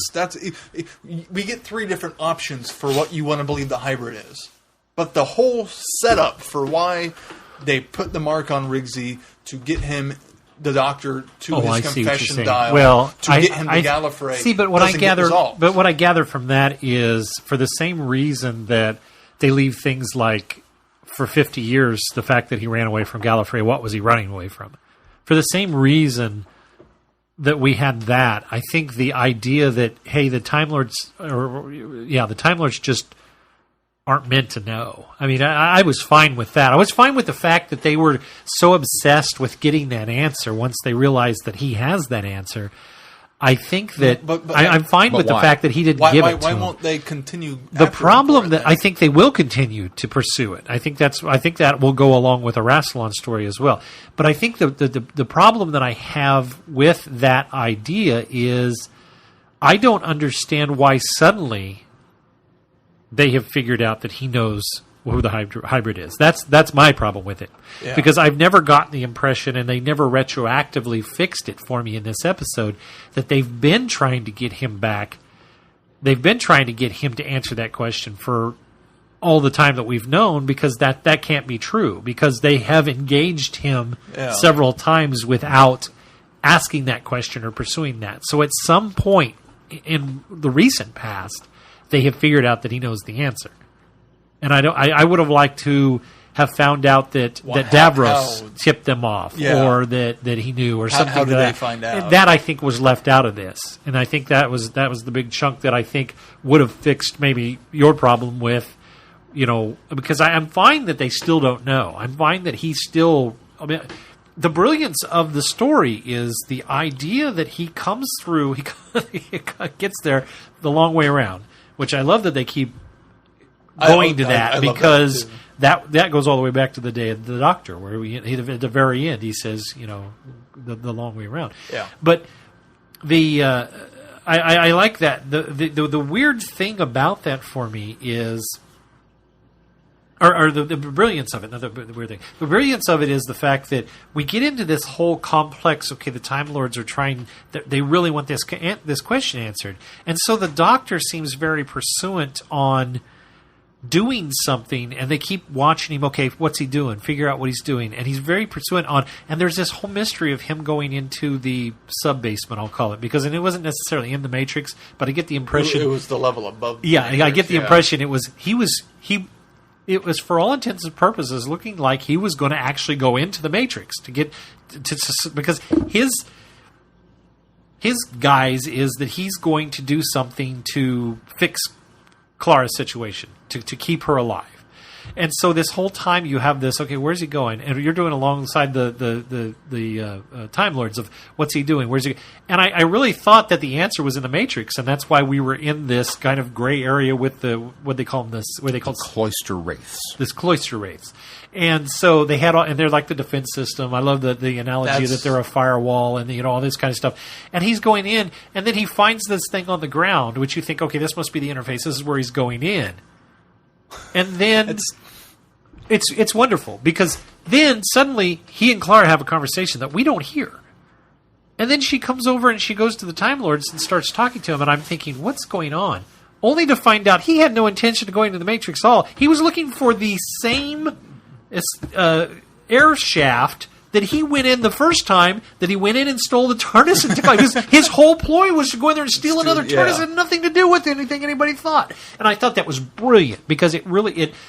We get three different options for what you want to believe the hybrid is. But the whole setup for why they put the mark on Rigsy to get him, the Doctor, to his confession dial, to get him to Gallifrey. See, but what I gather from that is for the same reason that they leave things like, for 50 years, the fact that he ran away from Gallifrey, what was he running away from? For the same reason that we had that, I think the idea that, hey, the Time Lords just aren't meant to know. I mean, I was fine with that. I was fine with the fact that they were so obsessed with getting that answer once they realized that he has that answer. I think that I'm fine with the fact that he didn't give it to him. Why won't they continue? The problem that I think they will continue to pursue it. I think that will go along with a Rassilon story as well. But I think the problem that I have with that idea is I don't understand why suddenly they have figured out that he knows who the hybrid is. That's my problem with it. Yeah. Because I've never gotten the impression, and they never retroactively fixed it for me in this episode, that they've been trying to get him back. They've been trying to get him to answer that question for all the time that we've known, because that can't be true, because they have engaged him several times without asking that question or pursuing that. So at some point in the recent past, they have figured out that he knows the answer. And I would have liked to have found out that Davros tipped them off, or that he knew, or something. How did they find out? That I think was left out of this, and I think that was the big chunk that I think would have fixed maybe your problem with, because I'm fine that they still don't know. I'm fine that he still. I mean, the brilliance of the story is the idea that he comes through. He gets there the long way around, which I love that they keep going to that, because that goes all the way back to the day of the Doctor, where at the very end he says, the long way around. Yeah. But I like that. The weird thing about that for me is, or the brilliance of it. Not the weird thing. The brilliance of it is the fact that we get into this whole complex. Okay, the Time Lords are trying. They really want this question answered, and so the Doctor seems very pursuant on doing something, and they keep watching him. Okay, what's he doing? Figure out what he's doing, and he's very pursuant on. And there's this whole mystery of him going into the sub basement, I'll call it, because it wasn't necessarily in the Matrix, but I get the impression it was the level above. Yeah, Matrix, I get the impression it was It was for all intents and purposes looking like he was going to actually go into the Matrix to get to because his guise is that he's going to do something to fix Clara's situation, to keep her alive. And so this whole time you have this, okay, where's he going? And you're doing alongside the Time Lords of what's he doing? Where's he? And I really thought that the answer was in the Matrix, and that's why we were in this kind of gray area with what they call them, cloister wraiths. This cloister wraiths. And so they had and they're like the defense system. I love the analogy that they're a firewall and all this kind of stuff. And he's going in, and then he finds this thing on the ground, which you think, okay, this must be the interface. This is where he's going in. And then it's wonderful, because then suddenly he and Clara have a conversation that we don't hear. And then she comes over and she goes to the Time Lords and starts talking to him, and I'm thinking, what's going on? Only to find out he had no intention of going to the Matrix at all. He was looking for the same air shaft that he went in the first time, that he went in and stole the TARDIS and took his whole ploy was to go in there and steal another TARDIS. It had nothing to do with anything anybody thought. And I thought that was brilliant, because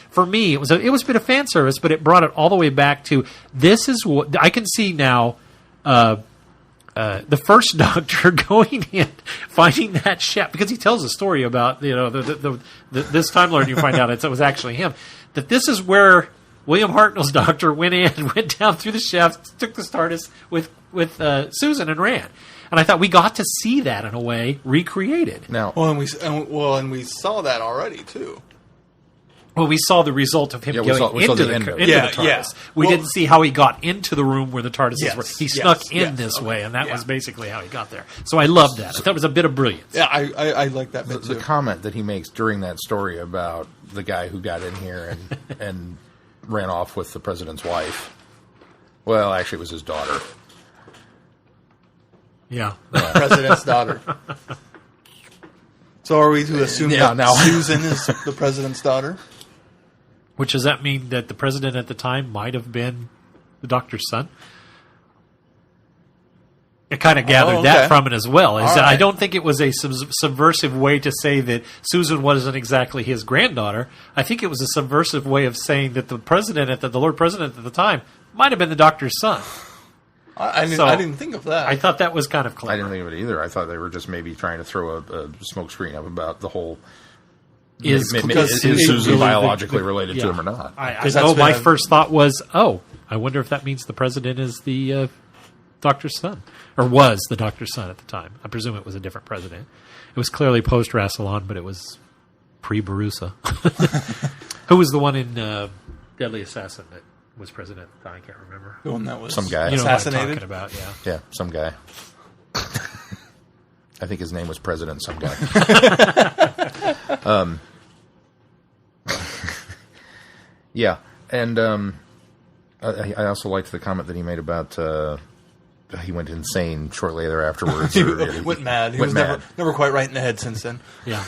for me it was a bit of fan service, but it brought it all the way back to, this is what I can see now. The first Doctor going in, finding that shaft, because he tells a story about this Time Lord, and you find out it was actually him. That this is where William Hartnell's Doctor went down through the shaft, took the TARDIS with Susan and ran. And I thought we got to see that in a way recreated. Now, and we saw that already too. Well, we saw the result of him going into the TARDIS. Yeah. We didn't see how he got into the room where the TARDIS were. He snuck in this way, and that was basically how he got there. So I loved that. I thought it was a bit of brilliance. Yeah, I like that bit too. The comment that he makes during that story about the guy who got in here and ran off with the president's wife. Well, actually, it was his daughter. Yeah. President's daughter. So are we to assume that Susan is the president's daughter? Which, does that mean that the president at the time might have been the Doctor's son? I kind of gathered that from it as well. I don't think it was a subversive way to say that Susan wasn't exactly his granddaughter. I think it was a subversive way of saying that the president, the Lord President at the time, might have been the Doctor's son. I didn't think of that. I thought that was kind of clever. I didn't think of it either. I thought they were just maybe trying to throw a smoke screen up about the whole... Is Susan biologically related to him or not? My first thought was, I wonder if that means the president is the doctor's son, or was the doctor's son at the time. I presume it was a different president. It was clearly post Rassilon, but it was pre Barusa. Who was the one in Deadly Assassin that was president at the time? I can't remember. The one that was some guy. You know what I'm assassinated? talking about, yeah. Yeah, some guy. I think his name was President some guy. Yeah, and I also liked the comment that he made about he went insane shortly afterwards. He went mad. He was never quite right in the head since then. Yeah.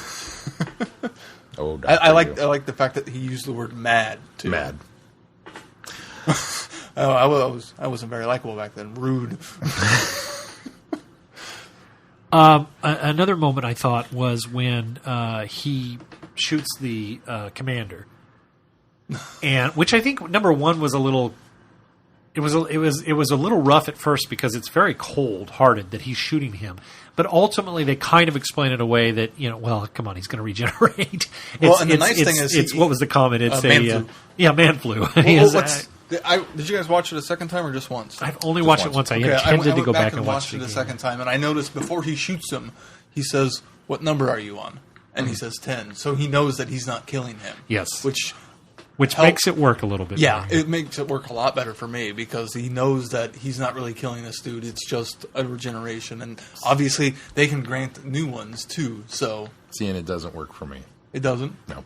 Oh, I like the fact that he used the word mad too. Mad. I wasn't very likable back then. Rude. Another moment I thought was when he shoots the commander, and which I think number one was a little. It was a little rough at first because it's very cold-hearted that he's shooting him, but ultimately they kind of explain it away that well, come on, he's going to regenerate. And the nice thing is, what was the comment? It's man flu. Man flu. Did you guys watch it a second time or just once? I've only watched it once. I intended to go back and watch it a second time, and I noticed before he shoots him, he says, "What number are you on?" And he says 10, so he knows that he's not killing him. Yes, which makes it work a little bit. Yeah, better. it makes it work a lot better for me because he knows that he's not really killing this dude. It's just a regeneration, and obviously they can grant new ones too. So and it doesn't work for me. It doesn't. No.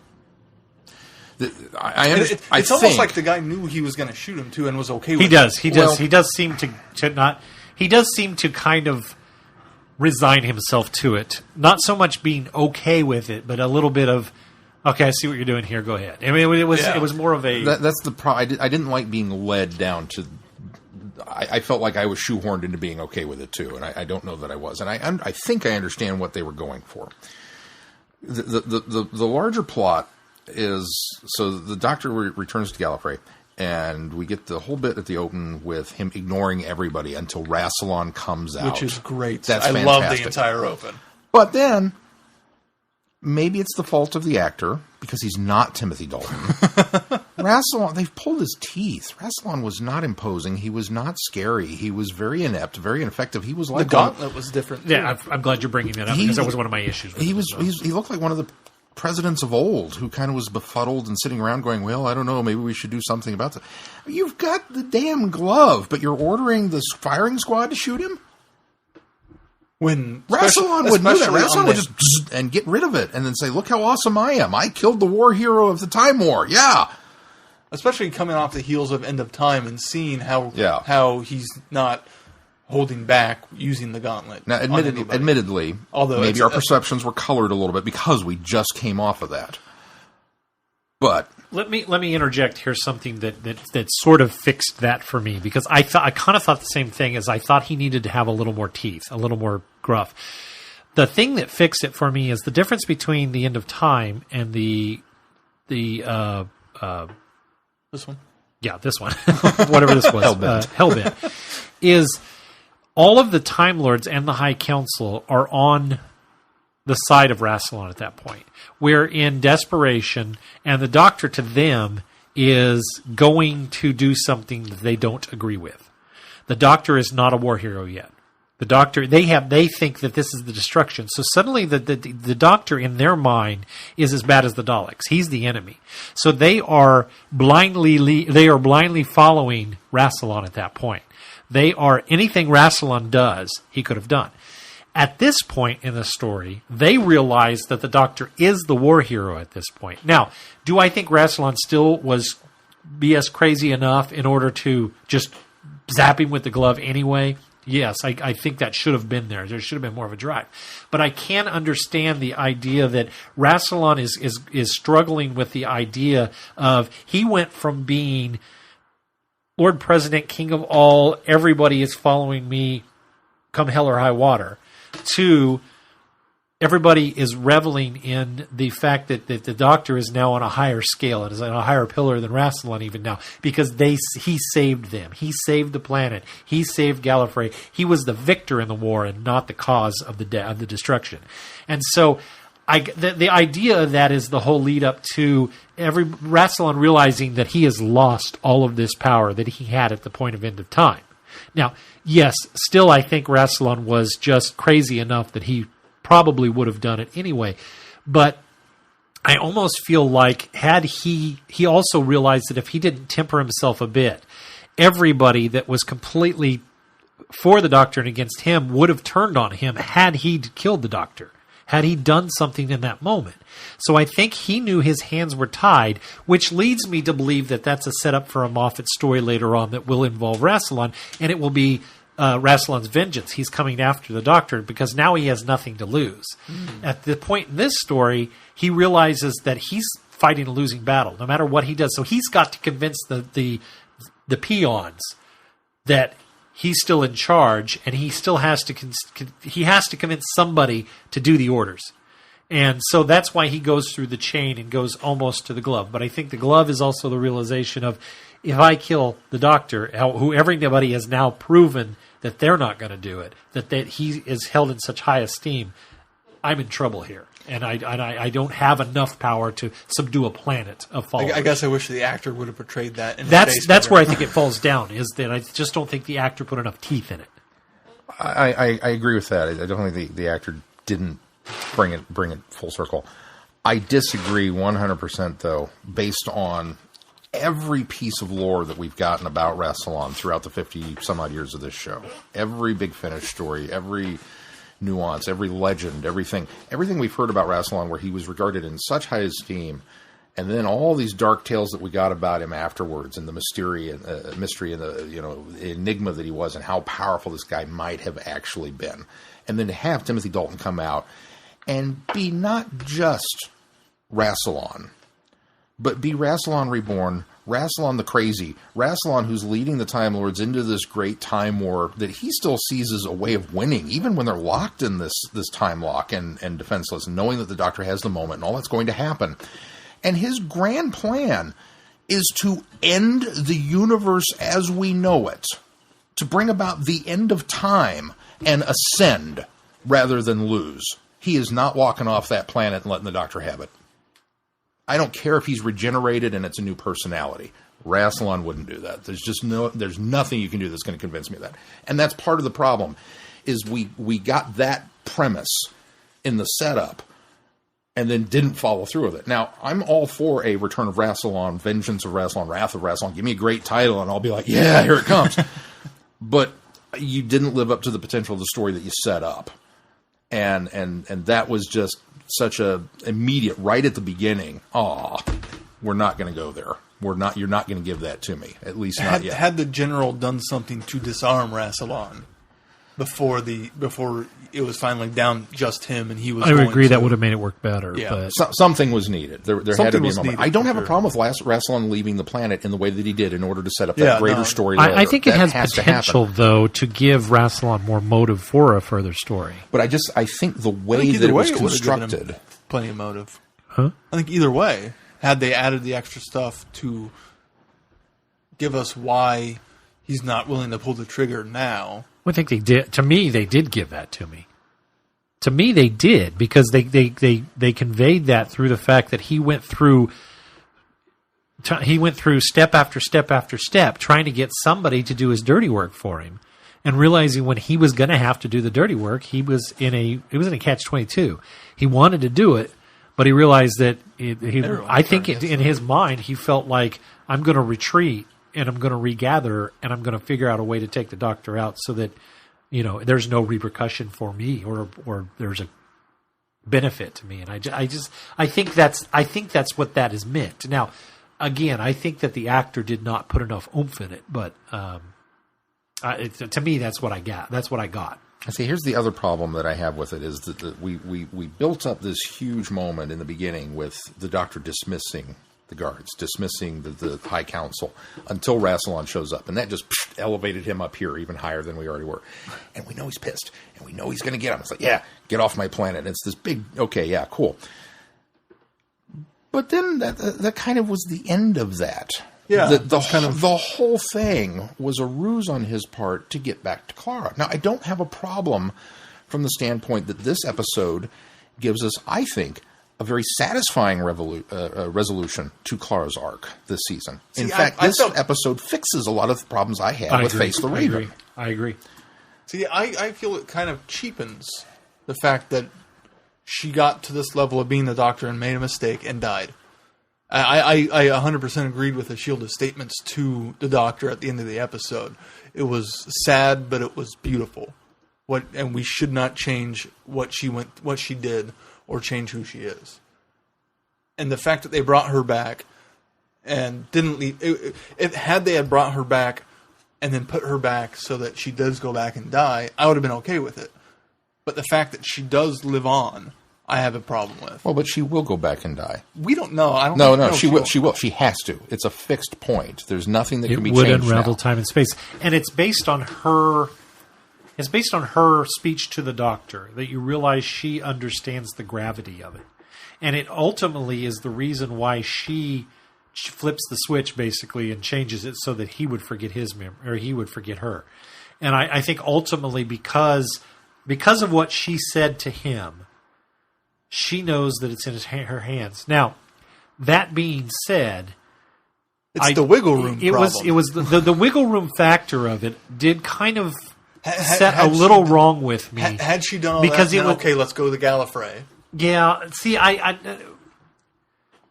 It's almost like the guy knew he was going to shoot him too, and was okay with it. He does seem to not. He does seem to kind of resign himself to it. Not so much being okay with it, but a little bit of, okay, I see what you're doing here. Go ahead. I mean, it was more of a. That's the problem. I didn't like being led down to. I felt like I was shoehorned into being okay with it too, and I don't know that I was. And I think I understand what they were going for. The larger plot is so the Doctor returns to Gallifrey, and we get the whole bit at the open with him ignoring everybody until Rassilon comes out, which is great. That's fantastic. love the entire open. But then maybe it's the fault of the actor because he's not Timothy Dalton. Rassilon, they've pulled his teeth. Rassilon was not imposing. He was not scary. He was very inept, very ineffective. He was like the gauntlet was different. Too. Yeah, I'm glad you're bringing that up because that was one of my issues. He looked like one of the presidents of old who kind of was befuddled and sitting around going, well, I don't know, maybe we should do something about that. You've got the damn glove, but you're ordering the firing squad to shoot him? When Rassilon would do that. Rassilon would just and get rid of it and then say, look how awesome I am. I killed the war hero of the Time War. Yeah. Especially coming off the heels of End of Time and seeing how he's not holding back using the gauntlet. Now, admittedly, although maybe our perceptions were colored a little bit because we just came off of that. But let me interject here something that sort of fixed that for me because I kind of thought the same thing as I thought he needed to have a little more teeth, a little more gruff. The thing that fixed it for me is the difference between the End of Time and the this one. Yeah, this one. Whatever this was. Hellbent. Is all of the Time Lords and the High Council are on the side of Rassilon at that point. We're in desperation, and the Doctor to them is going to do something that they don't agree with. The Doctor is not a war hero yet. The Doctor, they think that this is the destruction. So suddenly the Doctor in their mind is as bad as the Daleks. He's the enemy. So they are blindly following Rassilon at that point. They are anything Rassilon does, he could have done. At this point in the story, they realize that the Doctor is the war hero at this point. Now, do I think Rassilon still was BS crazy enough in order to just zap him with the glove anyway? Yes, I think that should have been there. There should have been more of a drive. But I can understand the idea that Rassilon is struggling with the idea of he went from being Lord President, King of all, everybody is following me, come hell or high water, to everybody is reveling in the fact that the Doctor is now on a higher scale. It is on a higher pillar than Rassilon even now because he saved them. He saved the planet. He saved Gallifrey. He was the victor in the war and not the cause of the destruction. And so the idea of that is the whole lead up to Rassilon realizing that he has lost all of this power that he had at the point of End of Time. Now, yes, still I think Rassilon was just crazy enough that he probably would have done it anyway. But I almost feel like had he also realized that if he didn't temper himself a bit, everybody that was completely for the Doctor and against him would have turned on him had he killed the Doctor, had he done something in that moment. So I think he knew his hands were tied, which leads me to believe that that's a setup for a Moffat story later on that will involve Rassilon, and it will be Rassilon's vengeance. He's coming after the Doctor because now he has nothing to lose. At the point in this story, he realizes that he's fighting a losing battle, no matter what he does. So he's got to convince the peons that he's still in charge, and he still has to convince somebody to do the orders. And so that's why he goes through the chain and goes almost to the glove. But I think the glove is also the realization of, if I kill the Doctor, who everybody has now proven that they're not going to do it, that he is held in such high esteem, I'm in trouble here. And I don't have enough power to subdue a planet of followers. I guess I wish the actor would have portrayed that. That's where I think it falls down, is that I just don't think the actor put enough teeth in it. I agree with that. I don't think the actor didn't bring it full circle. I disagree 100%, though, based on every piece of lore that we've gotten about Rassilon throughout the 50-some-odd years of this show. Every Big Finish story, every nuance, every legend, everything we've heard about Rassilon, where he was regarded in such high esteem, and then all these dark tales that we got about him afterwards, and the mystery and the enigma that he was, and how powerful this guy might have actually been, and then to have Timothy Dalton come out and be not just Rassilon, but be Rassilon Reborn, Rassilon the Crazy, Rassilon who's leading the Time Lords into this great time war that he still sees as a way of winning, even when they're locked in this time lock and defenseless, knowing that the Doctor has the moment and all that's going to happen. And his grand plan is to end the universe as we know it, to bring about the end of time and ascend rather than lose. He is not walking off that planet and letting the Doctor have it. I don't care if he's regenerated and it's a new personality. Rassilon wouldn't do that. There's nothing you can do that's going to convince me of that. And that's part of the problem, is we got that premise in the setup and then didn't follow through with it. Now, I'm all for a Return of Rassilon, Vengeance of Rassilon, Wrath of Rassilon. Give me a great title and I'll be like, yeah, here it comes. But you didn't live up to the potential of the story that you set up. And that was just such a immediate, right at the beginning, we're not going to go there. You're not going to give that to me, at least not yet. Had the General done something to disarm Rassilon before it was finally down just him and he was I would agree that would have made it work better. Yeah. But something was needed. There had to be a moment. I don't have a problem with Rassilon leaving the planet in the way that he did in order to set up that greater story. I think it has potential, though, to give Rassilon more motive for a further story. But I think the way that it was constructed... Plenty of motive. Huh? I think either way, had they added the extra stuff to give us why he's not willing to pull the trigger now... I think they did. To me, they did give that to me. To me, they did, because they conveyed that through the fact that he went through step after step after step, trying to get somebody to do his dirty work for him, and realizing when he was going to have to do the dirty work, it was in a catch-22. He wanted to do it, but he realized that I think in his mind he felt like, I'm going to retreat. And I'm going to regather, and I'm going to figure out a way to take the Doctor out so that, there's no repercussion for me, or there's a benefit to me. And I think that's what that is meant. Now, again, I think that the actor did not put enough oomph in it, but to me, that's what I got. That's what I got. See, here's the other problem that I have with it, is that we built up this huge moment in the beginning with the Doctor dismissing the guards, dismissing the High Council, until Rassilon shows up. And that just elevated him up here even higher than we already were. And we know he's pissed. And we know he's going to get him. It's like, yeah, get off my planet. And it's this big, okay, yeah, cool. But then that kind of was the end of that. Yeah. The whole thing was a ruse on his part to get back to Clara. Now, I don't have a problem from the standpoint that this episode gives us, I think, a very satisfying resolution to Clara's arc this season. In fact, this episode fixes a lot of the problems I had with Face the Raven. I agree. See, I feel it kind of cheapens the fact that she got to this level of being the Doctor and made a mistake and died. I 100% agreed with Ashilda's statements to the Doctor at the end of the episode. It was sad, but it was beautiful. And we should not change what she did, or change who she is. And the fact that they brought her back and didn't leave, had they had brought her back and then put her back so that she does go back and die, I would have been okay with it. But the fact that she does live on, I have a problem with. Well, but she will go back and die. We don't know. I don't. No, she will. She will. She has to. It's a fixed point. There's nothing that can be changed. It would unravel time and space, and it's based on her. It's based on her speech to the Doctor that you realize she understands the gravity of it, and it ultimately is the reason why she flips the switch basically and changes it so that he would forget his memory, or he would forget her. And I think ultimately because of what she said to him, she knows that it's in her hands. Now, that being said, it's the wiggle room problem. It was the wiggle room factor of it did kind of set a little wrong with me. Had she done all because that, okay, let's go to Gallifrey. Yeah, see, I'm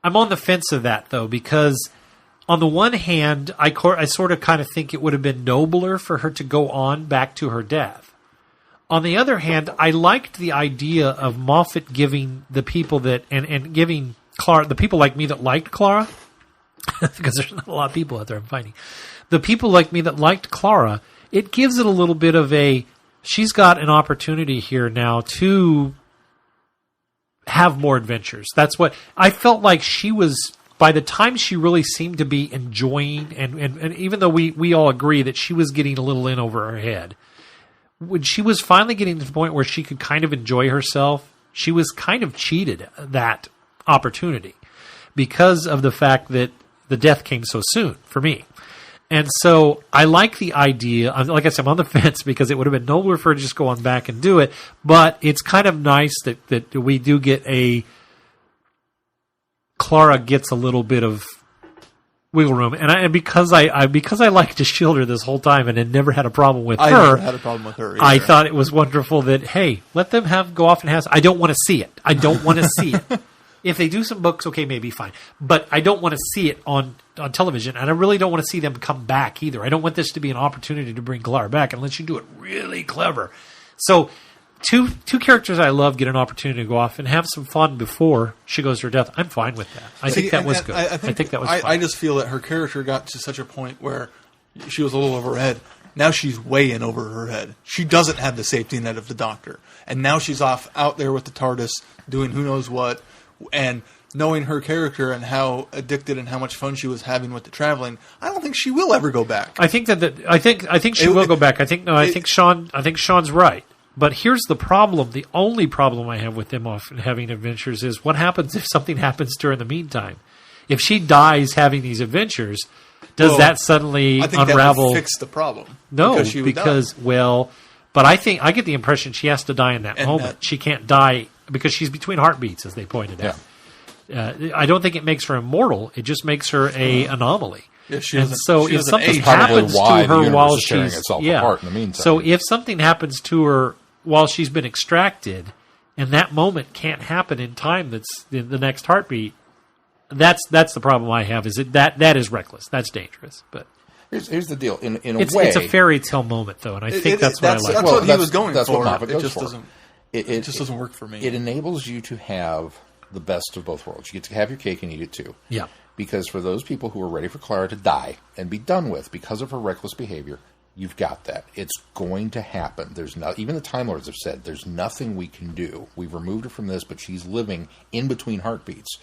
on the fence of that, though, because on the one hand, I sort of kind of think it would have been nobler for her to go on back to her death. On the other hand, I liked the idea of Moffat giving the people that, and giving Clara, the people like me that liked Clara, because there's not a lot of people out there I'm finding, the people like me that liked Clara, it gives it a little bit of she's got an opportunity here now to have more adventures. That's what I felt like she was, by the time she really seemed to be enjoying, and even though we all agree that she was getting a little in over her head, when she was finally getting to the point where she could kind of enjoy herself, she was kind of cheated that opportunity because of the fact that the death came so soon for me. And so I like the idea. Like I said, I'm on the fence because it would have been nobler for her to just go on back and do it. But it's kind of nice that we do get Clara gets a little bit of wiggle room, and because I liked Ashilda this whole time and had never had a problem with her. I never had a problem with her either. I thought it was wonderful that, hey, let them go off and have. I don't want to see it. I don't want to see it. If they do some books, okay, maybe fine, but I don't want to see it on television, and I really don't want to see them come back either. I don't want this to be an opportunity to bring Clara back unless you do it really clever. So. Two characters I love get an opportunity to go off and have some fun before she goes to her death. I'm fine with that. I think that was good. I think that was fun. I just feel that her character got to such a point where she was a little over her head. Now she's way in over her head. She doesn't have the safety net of the Doctor. And now she's off out there with the TARDIS doing who knows what. And knowing her character and how addicted and how much fun she was having with the traveling, I don't think she will ever go back. I think I think she will go back. I think Sean's right. But here's the problem. The only problem I have with them often having adventures is what happens if something happens to her in the meantime. If she dies having these adventures, does that suddenly unravel? That would fix the problem. No, but I think I get the impression she has to die in that moment. She can't die because she's between heartbeats, as they pointed out. I don't think it makes her immortal. It just makes her an anomaly. Yeah, and so if something happens to her while she's apart in the meantime. So if something happens to her while she's been extracted, and that moment can't happen in time that's in the next heartbeat, that's the problem I have, is that is reckless. That's dangerous. But here's the deal. In a way, it's a fairy tale moment, though, and I think that's what I like. That's what he was going that's for. What Moffat goes just for. Doesn't. It just doesn't work for me. It enables you to have the best of both worlds. You get to have your cake and eat it too. Yeah. Because for those people who are ready for Clara to die and be done with because of her reckless behavior, you've got that. It's going to happen. There's not, even the Time Lords have said there's nothing we can do. We've removed her from this, but she's living in between heartbeats.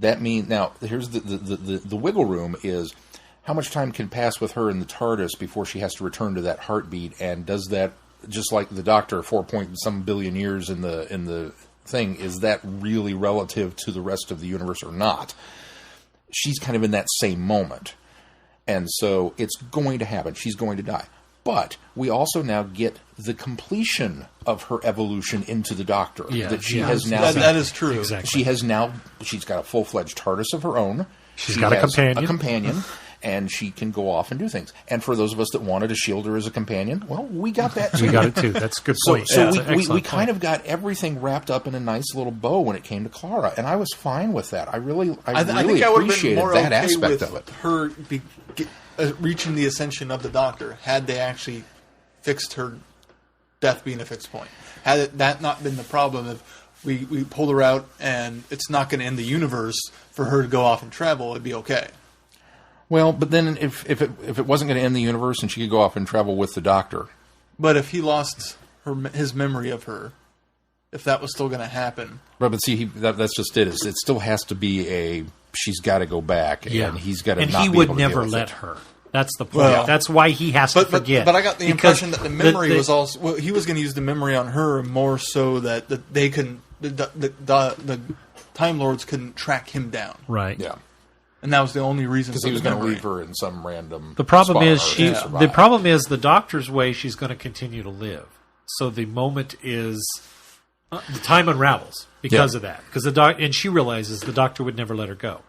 That means, now here's the wiggle room is how much time can pass with her in the TARDIS before she has to return to that heartbeat, and does that, just like the Doctor, 4-point-some billion years in the thing, is that really relative to the rest of the universe or not? She's kind of in that same moment. And so it's going to happen. She's going to die. But we also now get the completion of her evolution into the Doctor. Yeah, that she has now. That is true. Exactly. She's got a full-fledged TARDIS of her own. She's got a companion. A companion, and she can go off and do things. And for those of us that wanted to shield her as a companion, well, we got that too. We got it too. That's a good point. So we kind of got everything wrapped up in a nice little bow when it came to Clara, and I was fine with that. I really think I would have been more that okay aspect with of it. her reaching the ascension of the Doctor had they actually fixed her death being a fixed point. Had that not been the problem, if we pulled her out and it's not going to end the universe for her to go off and travel, it'd be okay. Well, but then if it wasn't going to end the universe and she could go off and travel with the Doctor. But if he lost his memory of her, if that was still going to happen. Right, but see, that's just it. It still has to be she's got to go back, and he's got to and not he be would able to never deal with let it. her. That's the point. Well, that's why he has to forget. But I got the impression that the memory was also... Well, he was going to use the memory on her more so that they couldn't... The Time Lords couldn't track him down. Right. Yeah. And that was the only reason. Because he was going to leave her in some random... The problem is the problem is the Doctor's way she's going to continue to live. So the moment is... the time unravels because of that. Because and she realizes the Doctor would never let her go.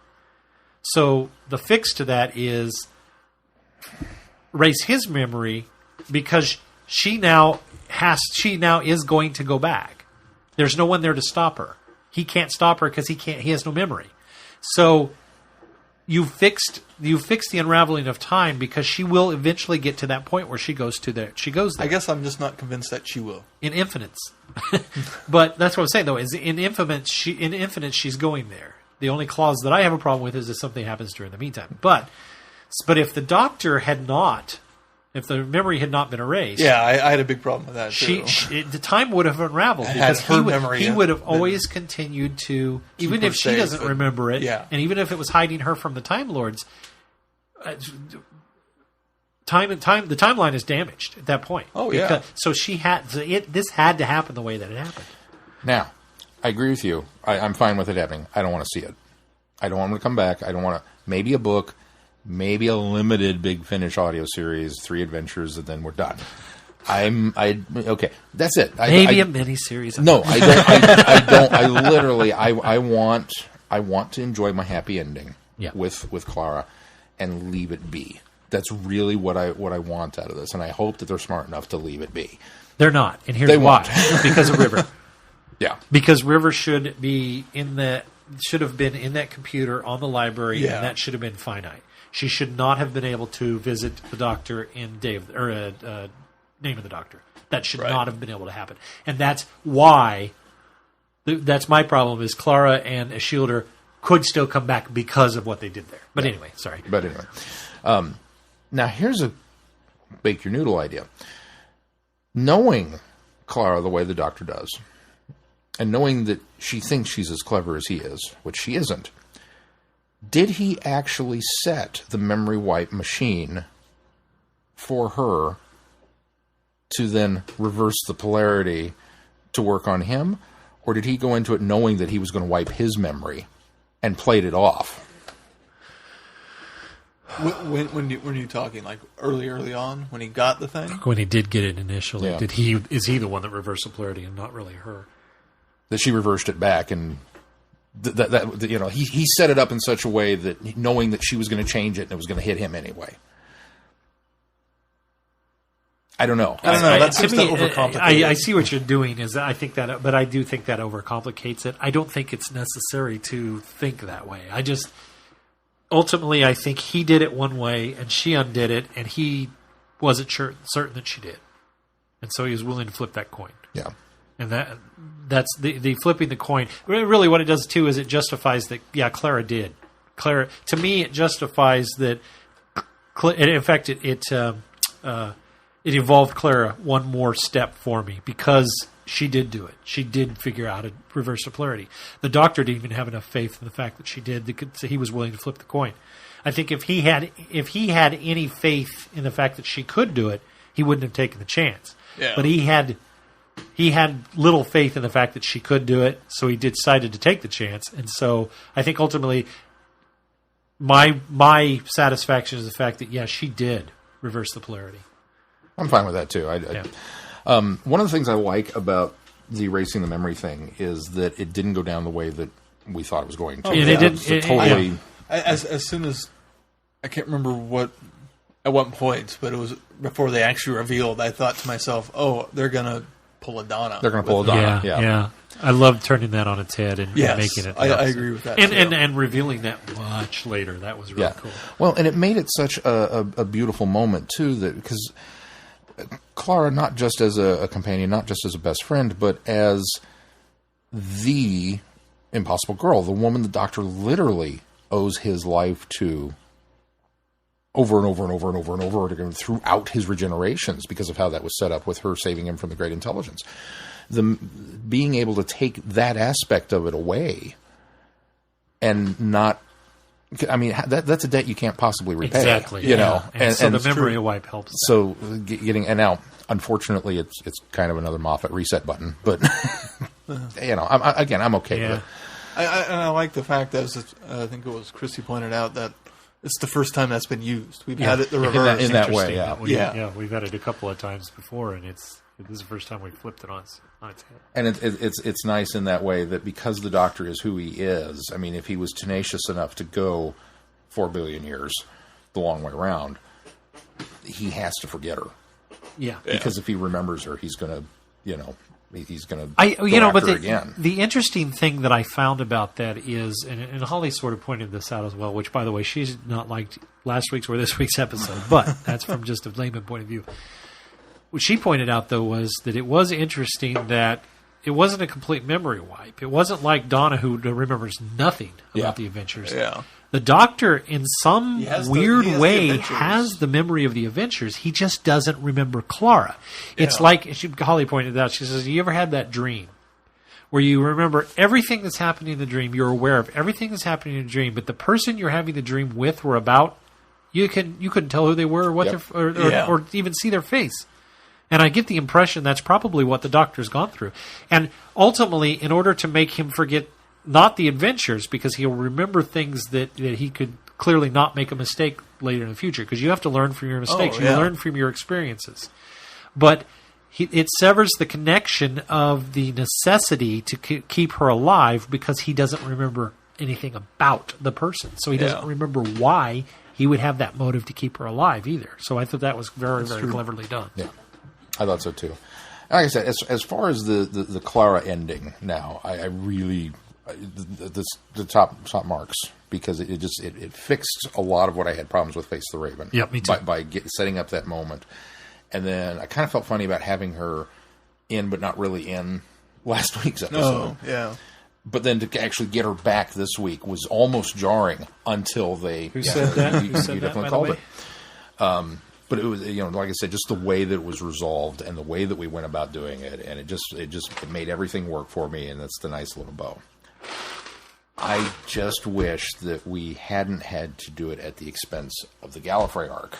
So the fix to that is erase his memory because she now is going to go back. There's no one there to stop her. He can't stop her because he has no memory. So you fixed the unraveling of time because she will eventually get to that point where she goes there. I guess I'm just not convinced that she will. In infinites. But that's what I'm saying though, is in infinite she's going there. The only clause that I have a problem with is if something happens during the meantime. But if the Doctor if the memory had not been erased, yeah, I had a big problem with that too. The time would have unraveled because he would have always continued to, even if she doesn't remember it, and even if it was hiding her from the Time Lords, the timeline is damaged at that point. Oh yeah. So this had to happen the way that it happened. Now, I agree with you. I'm fine with it happening. I don't want to see it. I don't want him to come back. I don't want to. Maybe a book, maybe a limited Big Finish audio series, 3 adventures, and then we're done. Okay. That's it. Maybe a miniseries. No, I don't. I don't. I literally. I want to enjoy my happy ending with Clara, and leave it be. That's really what I want out of this, and I hope that they're smart enough to leave it be. They're not, and here's why: because of River. Yeah, because River should have been in that computer on the library, and that should have been finite. She should not have been able to visit the Doctor in Name of the Doctor. That should not have been able to happen, and that's why. That's my problem. Is Clara and Ashildr could still come back because of what they did there. But anyway, sorry. But anyway, now here's a bake your noodle idea. Knowing Clara the way the Doctor does, and knowing that she thinks she's as clever as he is, which she isn't, did he actually set the memory wipe machine for her to then reverse the polarity to work on him? Or did he go into it knowing that he was going to wipe his memory and played it off? When are you talking? Like early on when he got the thing? When he did get it initially, Yeah. Is he the one that reversed the polarity and not really her? That she reversed it back, and he set it up in such a way that knowing that she was going to change it and it was going to hit him anyway. I don't know. That seems to overcomplicate. I see what you're doing. But I do think that overcomplicates it. I don't think it's necessary to think that way. Ultimately, I think he did it one way and she undid it, and he wasn't certain that she did, and so he was willing to flip that coin. Yeah. And that's the flipping the coin. Really, what it does too is it justifies that Clara did. Clara, to me, it justifies that. In fact, it evolved Clara one more step for me because she did do it. She did figure out how to reverse the polarity. The Doctor didn't even have enough faith in the fact that she did. So he was willing to flip the coin. I think if he had any faith in the fact that she could do it, he wouldn't have taken the chance. Yeah. But he had little faith in the fact that she could do it, so he decided to take the chance. And so I think ultimately my satisfaction is the fact that, she did reverse the polarity. I'm fine with that too. One of the things I like about the erasing the memory thing is that it didn't go down the way that we thought it was going to. It didn't. Totally. As soon as I can't remember at what point, but it was before they actually revealed. I thought to myself, "Oh, they're gonna pull a Donna." They're gonna pull a Donna. Yeah. I love turning that on its head and making it. I agree with that. And revealing that much later. That was really cool. Well, and it made it such a beautiful moment too, that because Clara, not just as a companion, not just as a best friend, but as the impossible girl, the woman the Doctor literally owes his life to over and over and over and over and over again throughout his regenerations, because of how that was set up with her saving him from the Great Intelligence. Being able to take that aspect of it away and not, I mean, that's a debt you can't possibly repay. Exactly. You know, and so the memory wipe helps. So getting, and now, unfortunately, it's kind of another Moffat reset button, but you know, I'm okay with it. I like the fact that I think it was Christy pointed out that it's the first time that's been used. We've had it the reverse in that way. We've had it a couple of times before, and this is the first time we flipped it on its head. And it's nice in that way that because the Doctor is who he is. I mean, if he was tenacious enough to go 4 billion years the long way around, he has to forget her. Yeah, because if he remembers her, he's going to, he's going to. Again. The interesting thing that I found about that is, and Holly sort of pointed this out as well, which, by the way, she's not liked last week's or this week's episode, but that's from just a layman point of view. What she pointed out, though, was that it was interesting that it wasn't a complete memory wipe. It wasn't like Donna, who remembers nothing about the adventures. Yeah. The Doctor, in some weird way, has the the memory of the adventures. He just doesn't remember Clara. It's like Holly pointed out. She says, "You ever had that dream where you remember everything that's happening in the dream? You're aware of everything that's happening in the dream, but the person you're having the dream with or about, you couldn't tell who they were or what or even see their face." And I get the impression that's probably what the Doctor's gone through. And ultimately, in order to make him forget not the adventures, because he'll remember things that he could clearly not make a mistake later in the future, because you have to learn from your mistakes. You learn from your experiences. But it severs the connection of the necessity to keep her alive, because he doesn't remember anything about the person. So he doesn't remember why he would have that motive to keep her alive either. So I thought that was very, very cleverly done. Yeah. I thought so too. Like I said, as far as the Clara ending, now I really the top marks, because it fixed a lot of what I had problems with Face the Raven. Yeah, me too. By setting up that moment, and then I kind of felt funny about having her in, but not really in last week's episode. Oh, yeah. But then to actually get her back this week was almost jarring until they. Who said that? You definitely called it. But it was, like I said, just the way that it was resolved and the way that we went about doing it, and it made everything work for me, and that's the nice little bow. I just wish that we hadn't had to do it at the expense of the Gallifrey arc.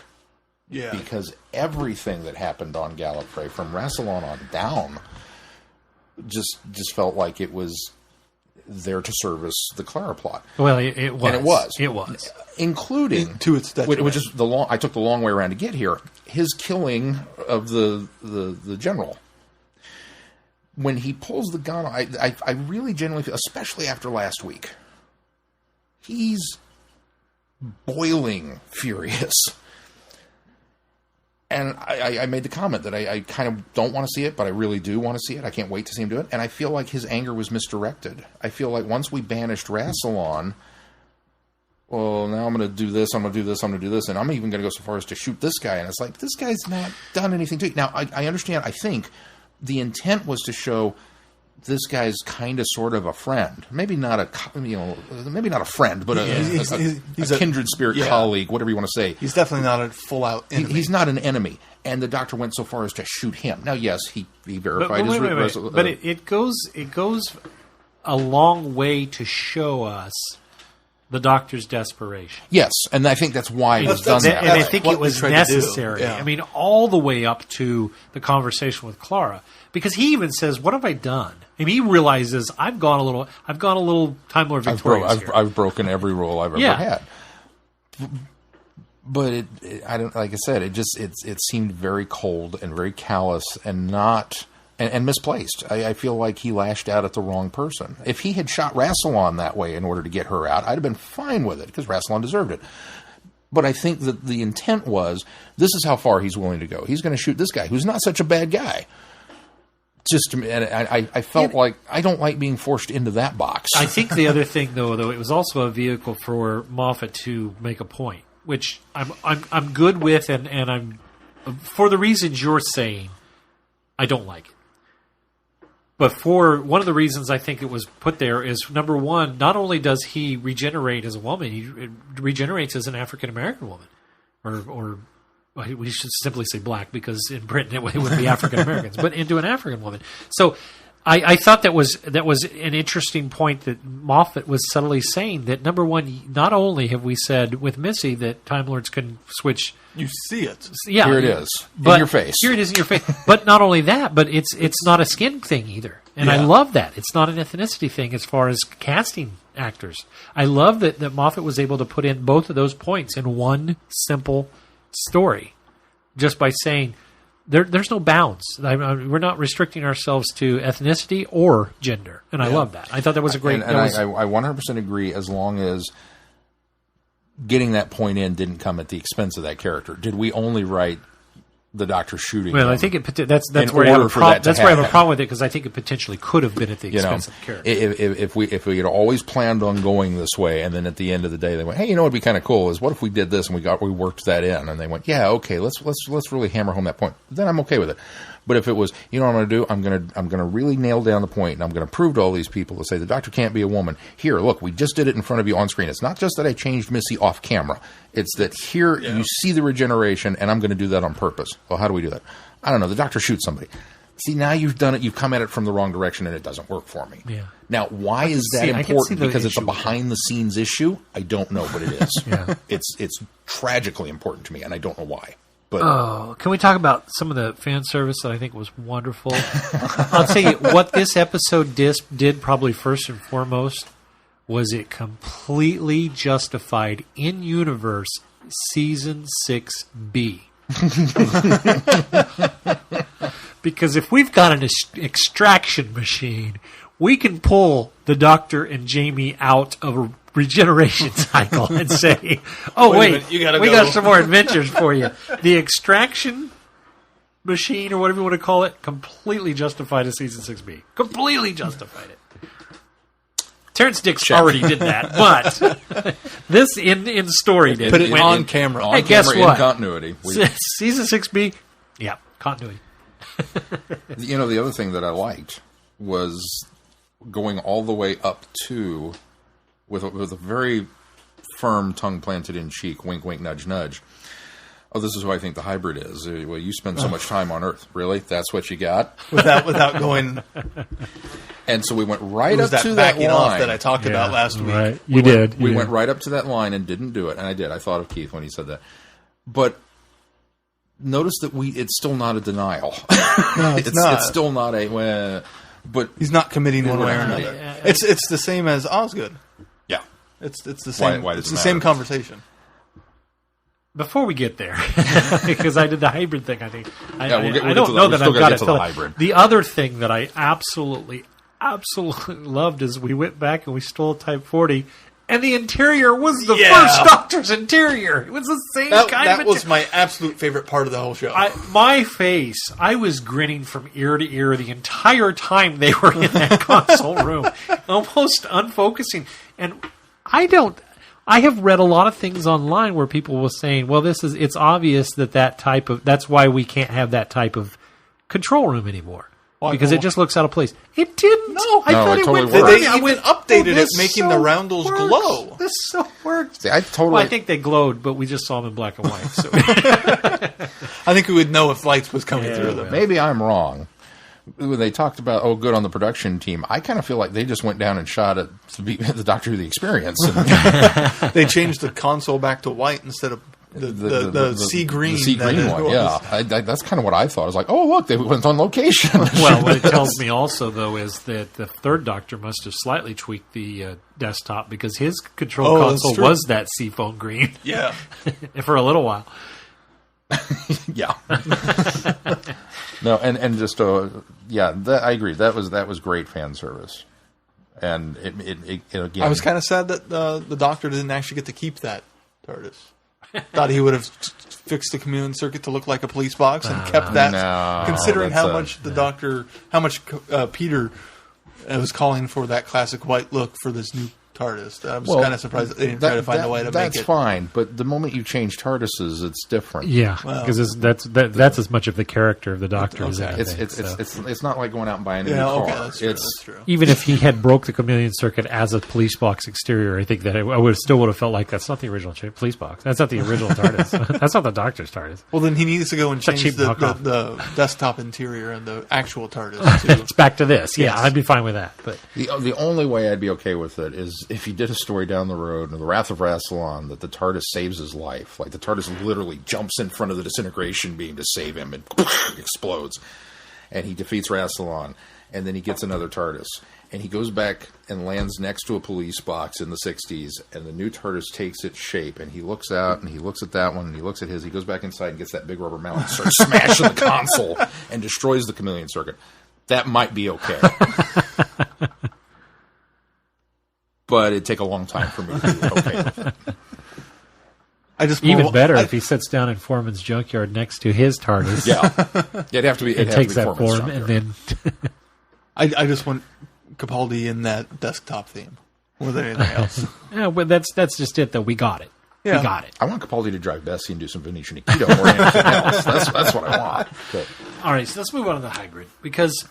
Yeah. Because everything that happened on Gallifrey, from Rassilon on down, just felt like it was there to service the Clara plot. Well, it was. And it was. It was. Including to its detriment. Which is I took the long way around to get here. His killing of the general. When he pulls the gun, I really genuinely feel, especially after last week, he's boiling furious. And I made the comment that I kind of don't want to see it, but I really do want to see it. I can't wait to see him do it. And I feel like his anger was misdirected. I feel like once we banished Rassilon, well, now I'm going to do this, I'm going to do this, I'm going to do this, and I'm even going to go so far as to shoot this guy. And it's like, this guy's not done anything to you. Now, I understand, I think the intent was to show this guy's kind of sort of a friend. Maybe not maybe not a friend, but he's a kindred spirit colleague, whatever you want to say. He's definitely not a full-out enemy. He's not an enemy. And the Doctor went so far as to shoot him. Now, yes, he verified his... But it goes a long way to show us the Doctor's desperation. Yes, and I think that's why it was done that way. And I think it was necessary. Yeah. I mean, all the way up to the conversation with Clara, because he even says, "What have I done?" I mean, he realizes I've gone a little Time Lord victorious here. I've broken every rule I've ever had. But I don't, like I said, it seemed very cold and very callous and not and misplaced. I feel like he lashed out at the wrong person. If he had shot Rassilon that way in order to get her out, I'd have been fine with it because Rassilon deserved it. But I think that the intent was, this is how far he's willing to go. He's going to shoot this guy who's not such a bad guy. Just to me, and I felt like I don't like being forced into that box. I think the other thing, though, it was also a vehicle for Moffet to make a point, which I'm good with, and I'm for the reasons you're saying, I don't like it. But for one of the reasons I think it was put there is, number one, not only does he regenerate as a woman, he regenerates as an African American woman, or we should simply say black, because in Britain it would be African Americans, but into an African woman. So I thought that was an interesting point that Moffet was subtly saying, that number one, not only have we said with Missy that Time Lords can switch. You see it. Yeah, here it is in your face. Here it is in your face. But not only that, but it's not a skin thing either. And I love that. It's not an ethnicity thing as far as casting actors. I love that Moffet was able to put in both of those points in one simple story, just by saying there's no bounds. We're not restricting ourselves to ethnicity or gender. And I love that. I thought that was a great... And I 100% agree, as long as getting that point in didn't come at the expense of that character. Did we only write the Doctor shooting him? Well, I think that's where I have a problem with it, because I think it potentially could have been at the expense of the character. If we had always planned on going this way, and then at the end of the day they went, hey, what'd be kind of cool is, what if we did this and we worked that in, and they went, yeah, okay, let's really hammer home that point. Then I'm okay with it. But if it was, what I'm going to do? I'm going to really nail down the point, and I'm going to prove to all these people to say the Doctor can't be a woman. Here, look, we just did it in front of you on screen. It's not just that I changed Missy off camera. It's that here you see the regeneration, and I'm going to do that on purpose. Well, how do we do that? I don't know. The Doctor shoots somebody. See, now you've done it. You've come at it from the wrong direction, and it doesn't work for me. Yeah. Now, why is that important? Because it's a behind-the-scenes issue? I don't know, but it is. It's tragically important to me, and I don't know why. But can we talk about some of the fan service that I think was wonderful? I'll tell you what this episode did probably first and foremost was it completely justified in-universe Season 6B. Because if we've got an extraction machine, we can pull the Doctor and Jamie out of a regeneration cycle and say, wait, we got some more adventures for you. The extraction machine, or whatever you want to call it, completely justified a Season 6B. Completely justified it. Terrence Dix already did that, but this in story did. Put it on camera. Hey, guess what? In continuity. Season 6B, continuity. The other thing that I liked was going all the way up to, with a very firm tongue planted in cheek, wink, wink, nudge, nudge. Oh, this is who I think the hybrid is. Well, you spend so much time on Earth. Really? That's what you got? Without going... And so we went right up to that line. Off that I talked about last week. Right. We went right up to that line and didn't do it. And I did. I thought of Keith when he said that. But notice that it's still not a denial. No, it's not. It's still not a... but he's not committing one way or another. It's the same as Osgood. Yeah. It's the same. Why it's the same conversation. Before we get there, because I did the hybrid thing, I think. I don't know that I've got it. The hybrid. The other thing that I absolutely loved is we went back and we stole Type 40, and the interior was the first Doctor's interior. It was the same kind of... That was my absolute favorite part of the whole show. My face, I was grinning from ear to ear the entire time they were in that console room, almost unfocusing. And I have read a lot of things online where people were saying, well, it's obvious that's why we can't have that type of control room anymore. Because it just looks out of place. It didn't. No, I thought it went. They even updated it, making the roundels glow. This so works. See, I think they glowed, but we just saw them in black and white. So. I think we would know if lights was coming through them. Maybe I'm wrong. When they talked about, good on the production team, I kind of feel like they just went down and shot at the Doctor of the Experience. They changed the console back to white instead of the sea green. The sea green one, yeah. That's kind of what I thought. I was like, oh, look, they went on location. Well, what it tells me also, though, is that the third Doctor must have slightly tweaked the desktop because his control console was that seafoam green. Yeah. For a little while. Yeah. No, and just, I agree. That was great fan service. And it again, I was kind of sad that the Doctor didn't actually get to keep that TARDIS. Thought he would have fixed the chameleon circuit to look like a police box and kept that. No, considering how much Peter was calling for that classic white look for this new TARDIS. I was kind of surprised that they didn't try to find a way to make it. That's fine, but the moment you change TARDISes, it's different. Yeah, because that's as much of the character of the Doctor as anything. It's not like going out and buying a new car. Okay, that's true. Even if he had broke the chameleon circuit as a police box exterior, I think that I would have felt like that's not the original police box. That's not the original TARDIS. That's not the Doctor's TARDIS. Well, then he needs to go and change the desktop interior and the actual TARDIS too. It's back to this. Yeah, I'd be fine with that. But the only way I'd be okay with it is if you did a story down the road in The Wrath of Rassilon that the TARDIS saves his life. Like the TARDIS literally jumps in front of the disintegration beam to save him and explodes. And he defeats Rassilon. And then he gets another TARDIS. And he goes back and lands next to a police box in the 60s. And the new TARDIS takes its shape. And he looks out and he looks at that one and he looks at his. He goes back inside and gets that big rubber mallet and starts smashing the console and destroys the chameleon circuit. That might be okay. But it'd take a long time for me to be okay with it. Even better if he sits down in Foreman's junkyard next to his TARDIS. Yeah, it'd have to be. It takes that form, and then I just want Capaldi in that desktop theme more than anything else. Yeah, but that's just it. Though we got it. Yeah. We got it. I want Capaldi to drive Bessie and do some Venetian Aikido more than anything else. That's what I want. But. All right, so let's move on to the hybrid because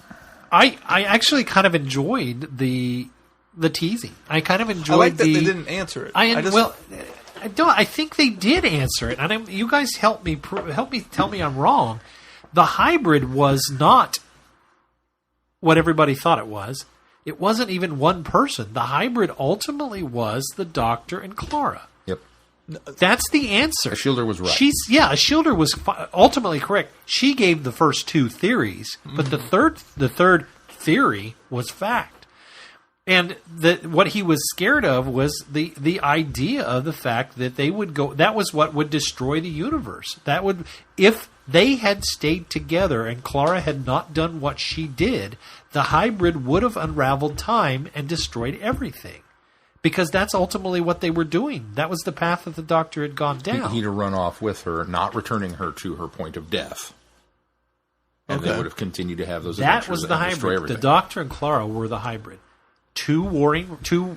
I actually kind of enjoyed the teasing. I kind of enjoyed. I like that they didn't answer it. I think they did answer it, and you guys help me tell me I'm wrong. The hybrid was not what everybody thought it was. It wasn't even one person. The hybrid ultimately was the Doctor and Clara. Yep, that's the answer. Ashildr was right. Ashildr was ultimately correct. She gave the first two theories, but the third theory was fact. And what he was scared of was the idea of the fact that they would go. That was what would destroy the universe. That would, if they had stayed together and Clara had not done what she did, the hybrid would have unraveled time and destroyed everything. Because that's ultimately what they were doing. That was the path that the Doctor had gone down. He'd have run off with her, not returning her to her point of death. And they would have continued to have those adventures. That was the hybrid. The Doctor and Clara were the hybrid. Two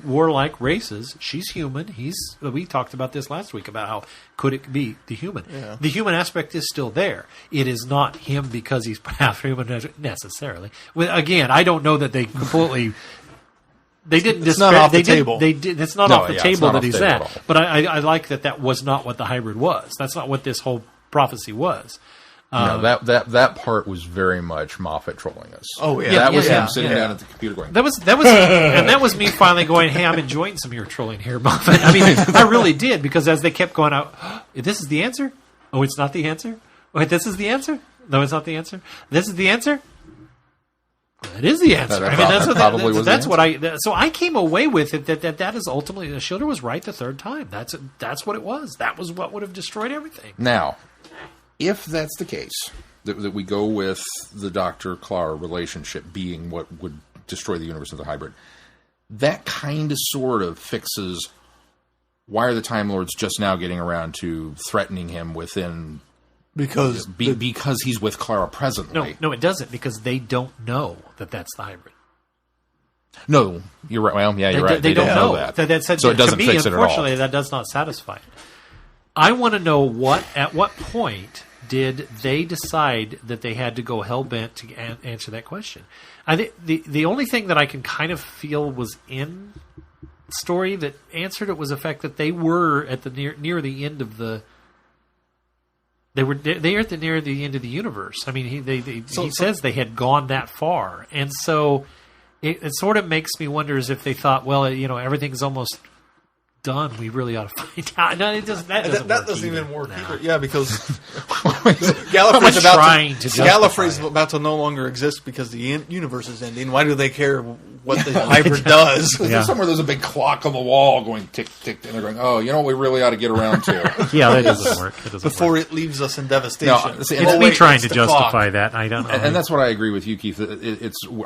warlike races. She's human. We talked about this last week about how could it be the human. Yeah. The human aspect is still there. It is not him because he's half human necessarily. Again, I don't know that they completely. They didn't. It's not off the table. It's not off the table that he's that. But I like that was not what the hybrid was. That's not what this whole prophecy was. No, that part was very much Moffat trolling us. Oh yeah, that was him sitting down at the computer going. That was, and that was me finally going, "Hey, I'm enjoying some of your trolling here, Moffat." I mean, I really did because as they kept going out, this is the answer. Oh, it's not the answer. Wait, this is the answer. No, it's not the answer. This is the answer. That is the answer. So I came away with it that is ultimately Ashildr was right the third time. That's what it was. That was what would have destroyed everything. Now. If that's the case, that we go with the Doctor-Clara relationship being what would destroy the universe of the hybrid, that kind of sort of fixes why are the Time Lords just now getting around to threatening him within... Because he's with Clara presently. No, it doesn't, because they don't know that that's the hybrid. No, you're right. Well, yeah, you're right. They don't know that. So it doesn't fix it at all. Unfortunately, that does not satisfy it. I want to know at what point did they decide that they had to go hell-bent to answer that question. I think the only thing that I can kind of feel was in the story that answered it was the fact that they were at the near the end of the. They were at the near the end of the universe. I mean, he says they had gone that far, and so it sort of makes me wonder as if they thought, well, everything's almost done, we really ought to find out. No, it doesn't. That doesn't either. even work No. either. Yeah, because Gallifrey's Gallifrey's about to no longer exist because the universe is ending. Why do they care what the hybrid does? There's somewhere there's a big clock on the wall going tick, tick, and they're going, oh, you know what we really ought to get around to? Yeah, that doesn't work. Before it leaves us in devastation. No, see, it's me trying to justify that. I don't know. And that's what I agree with you, Keith.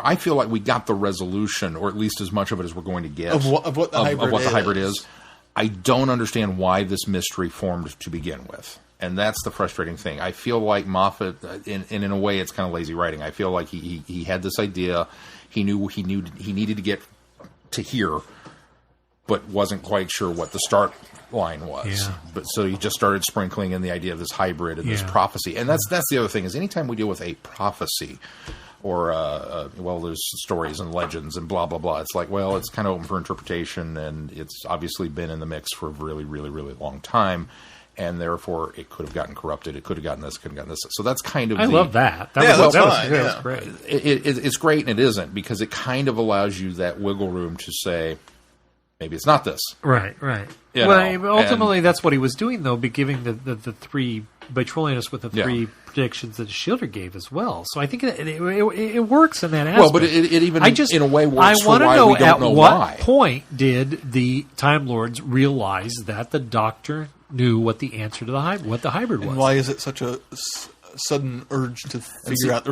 I feel like we got the resolution, or at least as much of it as we're going to get, of what the hybrid is. I don't understand why this mystery formed to begin with. And that's the frustrating thing. I feel like Moffat, in a way, it's kind of lazy writing. I feel like he had this idea. He knew he needed to get to here, but wasn't quite sure what the start line was. Yeah. But so he just started sprinkling in the idea of this hybrid and this prophecy. And that's the other thing, is anytime we deal with a prophecy, or, there's stories and legends and blah, blah, blah. It's like, well, it's kind of open for interpretation, and it's obviously been in the mix for a really, really, really long time, and therefore it could have gotten corrupted. It could have gotten this, could have gotten this. So that's kind of I love that. That was great. It's great, and it isn't, because it kind of allows you that wiggle room to say, maybe it's not this. Right. Ultimately, that's what he was doing, though, by giving the three, by trolling us with the three predictions that Shielder gave as well. So I think it works in that aspect. Well, but it even in a way works for why we don't know why. At what point did the Time Lords realize that the Doctor knew what the answer to what the hybrid was? And why is it such a sudden urge to figure out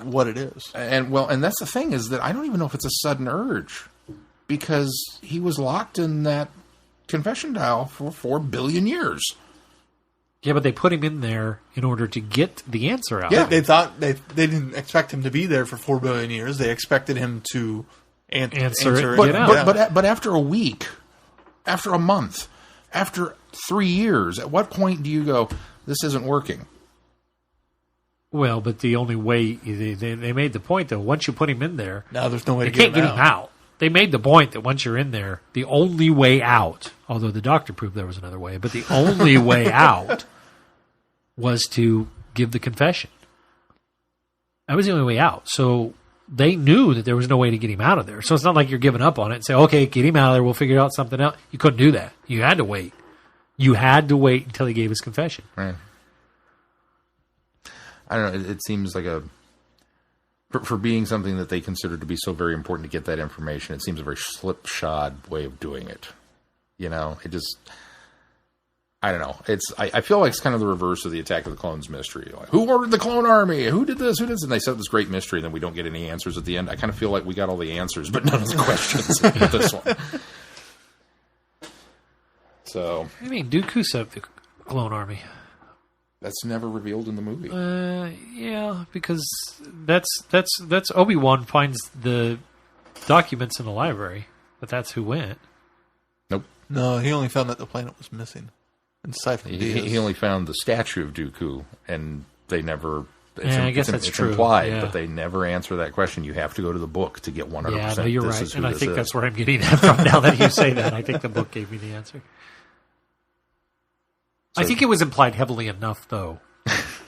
what it is? And that's the thing, is that I don't even know if it's a sudden urge, because he was locked in that confession dial for 4 billion years. Yeah, but they put him in there in order to get the answer out. Yeah, they thought they didn't expect him to be there for 4 billion years. They expected him to answer it. But after a week, after a month, after 3 years, at what point do you go, this isn't working? Well, but the only way they made the point, though, once you put him in there, now there's no way to get him out. They made the point that once you're in there, the only way out, although the Doctor proved there was another way, but the only way out was to give the confession. That was the only way out. So they knew that there was no way to get him out of there. So it's not like you're giving up on it and say, okay, get him out of there, we'll figure out something else. You couldn't do that. You had to wait. You had to wait until he gave his confession. Right. I don't know. It seems like for being something that they consider to be so very important to get that information, it seems a very slipshod way of doing it. You know, it just, I don't know. I feel like it's kind of the reverse of the Attack of the Clones mystery. Like, who ordered the clone army? Who did this? Who did this? And they set this great mystery, and then we don't get any answers at the end. I kind of feel like we got all the answers, but none of the questions in this one. So, I mean, Dooku set up the clone army. That's never revealed in the movie. Yeah, because that's Obi-Wan finds the documents in the library, but that's who went. Nope. No, he only found that the planet was missing. And he only found the statue of Dooku, and they never. I guess that's true. It's implied, but they never answer that question. You have to go to the book to get 100%. Yeah, no, you're right, and I think that's where I'm getting that from. Now that you say that, I think the book gave me the answer. I think it was implied heavily enough, though.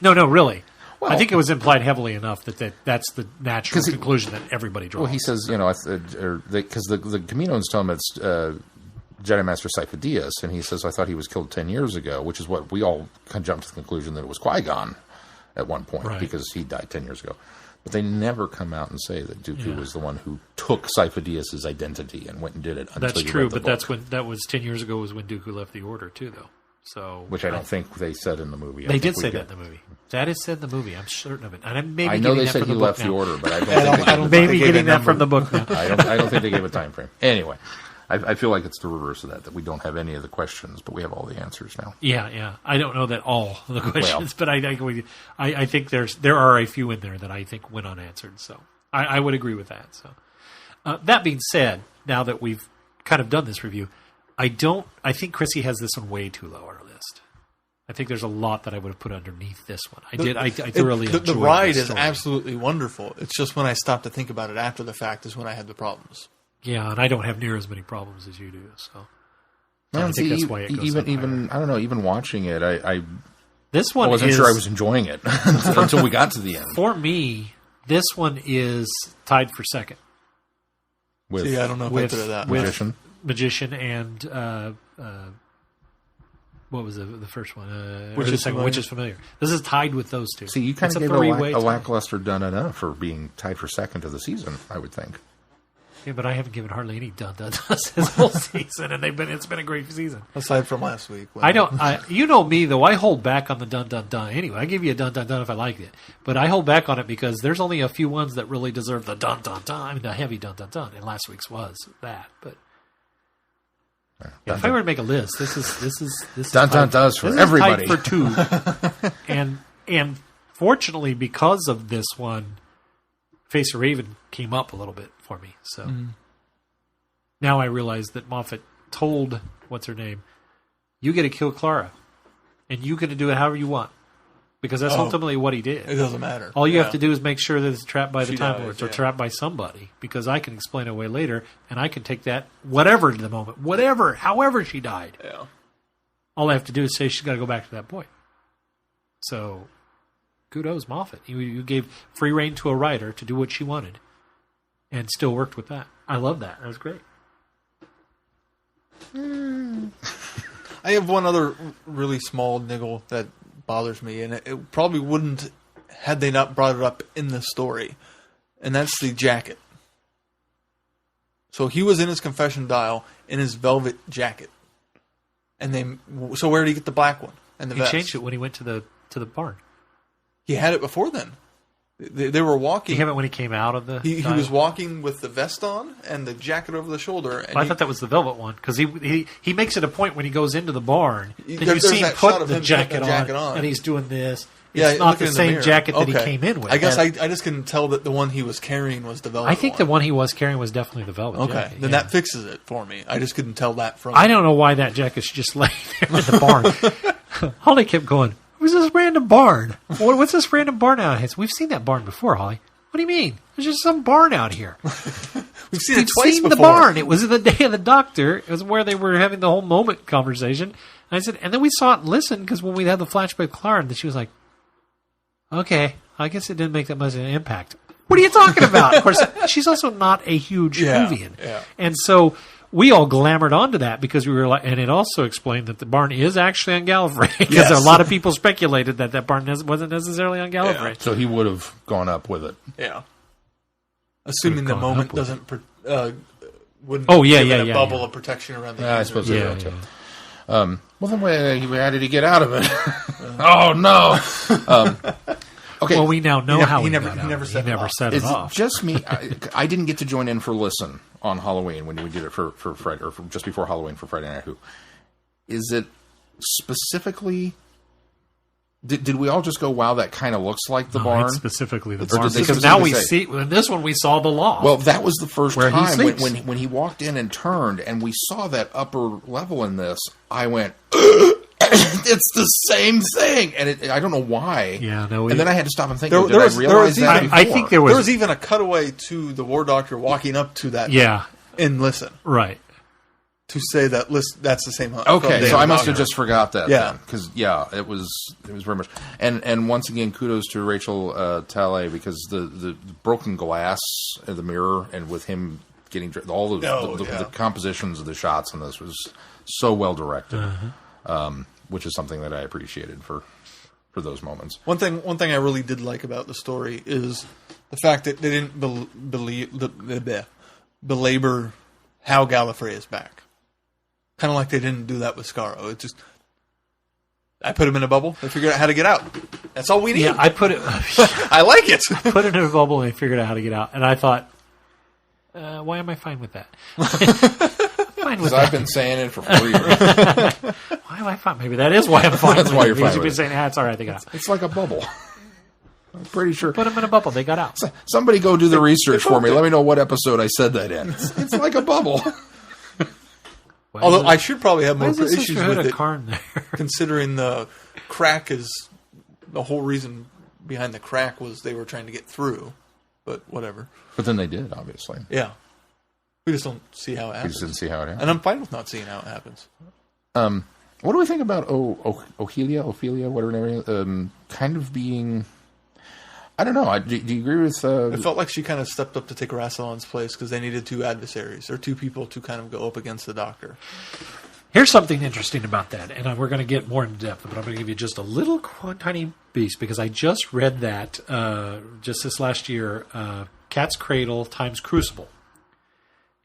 No, really. Well, I think it was implied heavily enough that that's the natural conclusion that everybody draws. Well, he says, because the Kaminoans tell him it's Jedi Master Sifo-Dyas, and he says, I thought he was killed 10 years ago, which is what we all jumped to the conclusion that it was Qui-Gon at one point, because he died 10 years ago. But they never come out and say that Dooku was the one who took Sifo-Dyas' identity and went and did it. That's true, but that was 10 years ago was when Dooku left the Order, too, though. So, which I don't think they said in the movie. They did say that in the movie. That is said in the movie. I'm certain of it. And I know they said he left the Order, but I don't think maybe getting that from the book now. I don't think they gave a time frame. Anyway, I feel like it's the reverse of that we don't have any of the questions, but we have all the answers now. Yeah. I don't know that all of the questions, but I think there are a few in there that I think went unanswered. So I would agree with that. So that being said, now that we've kind of done this review, I think Chrissy has this one way too low on her list. I think there's a lot that I would have put underneath this one. I thoroughly enjoyed the ride is absolutely wonderful. It's just when I stopped to think about it after the fact is when I had the problems. Yeah, and I don't have near as many problems as you do. So I think that's why it goes even I don't know. Even watching it, I wasn't sure I was enjoying it until we got to the end. For me, this one is tied for second. I don't know if I could have that. Magician. Magician and what was the first one? Which is familiar. This is tied with those two. See, you kind of gave a lackluster dun-dun-dun for being tied for second of the season, I would think. Yeah, but I haven't given hardly any dun-dun-duns this whole season, and it's been a great season. Aside from last week. You know me, though. I hold back on the dun-dun-dun. Anyway, I give you a dun-dun-dun if I like it. But I hold back on it because there's only a few ones that really deserve the dun-dun-dun. I mean, the heavy dun-dun-dun. And last week's was that. But if I were to make a list, this is dun-dun-duns for everybody. Tied for 2. and fortunately, because of this one, Face of Raven came up a little bit for me. So now I realize that Moffat told, what's her name, you get to kill Clara, and you get to do it however you want. Because that's ultimately what he did. It doesn't matter. All you have to do is make sure that it's trapped by the Time Lords or trapped by somebody. Because I can explain it away later, and I can take that, whatever to the moment, however she died. Yeah. All I have to do is say she's got to go back to that point. So, kudos, Moffat. You gave free rein to a writer to do what she wanted, and still worked with that. I love that. That was great. I have one other really small niggle that bothers me, and it probably wouldn't had they not brought it up in the story, and that's the jacket. So he was in his confession dial in his velvet jacket, so where did he get the black one and the vest? He changed it when he went to the barn. He had it before then. They were walking. Did he have it when he came out of the? He was walking with the vest on and the jacket over the shoulder. And I thought that was the velvet one because he makes it a point when he goes into the barn. And you see him put the jacket on, and he's doing this. It's not the same jacket that he came in with. I guess I just couldn't tell that the one he was carrying was the velvet. I think the one he was carrying was definitely the velvet. jacket. Then that fixes it for me. I just couldn't tell that from. I don't know why that jacket should just lay there in the barn. Holly kept going, who's this random barn? What's this random barn out here? We've seen that barn before, Holly. What do you mean? There's just some barn out here. We've seen it twice before. The barn. It was the day of the doctor. It was where they were having the whole moment conversation. And I said, and then we saw it and listened because when we had the flashback with Clara, and she was like, okay, I guess it didn't make that much of an impact. What are you talking about? Of course, she's also not a huge movie. And so we all glamored onto that because we were like, and it also explained that the barn is actually on Gallifrey because a lot of people speculated that barn wasn't necessarily on Gallifrey. Yeah. So he would have gone up with it. Yeah. Assuming the moment doesn't wouldn't a bubble of protection around the I suppose they will too. Well, then how did he get out of it? Oh, no. Okay. Well, we now know how he never set it off. Just me. I didn't get to join in for Listen on Halloween when we did it for Friday, or just before Halloween for Friday Night Who. Is it specifically... Did we all just go, wow, that kind of looks like the barn? It's specifically the barn. Because now we see... In this one, we saw the loft. Well, that was the first time when he walked in and turned, and we saw that upper level in this, I went... It's the same thing, and I don't know why. Yeah, no. And then I had to stop and think. Did I realize that before? I think there was even a cutaway to the War Doctor walking up to that. Yeah, in Listen, right, to say that that's the same. Okay, so I must have just forgot that. Yeah, because it was very much. And once again, kudos to Rachel Talle because the broken glass in the mirror and with him getting all of the compositions of the shots in this was so well directed. Which is something that I appreciated for those moments. One thing I really did like about the story is the fact that they didn't belabor how Gallifrey is back. Kind of like they didn't do that with Scarrow. It just I put him in a bubble. They figured out how to get out. That's all we need. Yeah, I put it. I like it. I put it in a bubble and they figured out how to get out. And I thought, why am I fine with that? Because I've been saying it for 4 years. Why am I fine? Maybe that is why I'm fine. That's why you're fine. You've been saying, it's all right, they got out. It's like a bubble. I'm pretty sure. Put them in a bubble. They got out. Somebody go do the research for me. Let me know what episode I said that in. It's like a bubble. Although I should probably have more issues with it, Karn there? Considering the crack is the whole reason behind the crack was they were trying to get through. But whatever. But then they did, obviously. Yeah. We just don't see how it happens. We just didn't see how it happens. And I'm fine with not seeing how it happens. What do we think about Ophelia, whatever her name is, kind of being... I don't know. Do you agree with... It felt like she kind of stepped up to take Rassilon's place because they needed two adversaries or two people to kind of go up against the Doctor. Here's something interesting about that, and we're going to get more in depth, but I'm going to give you just a little tiny piece because I just read that just this last year, Cat's Cradle times Crucible.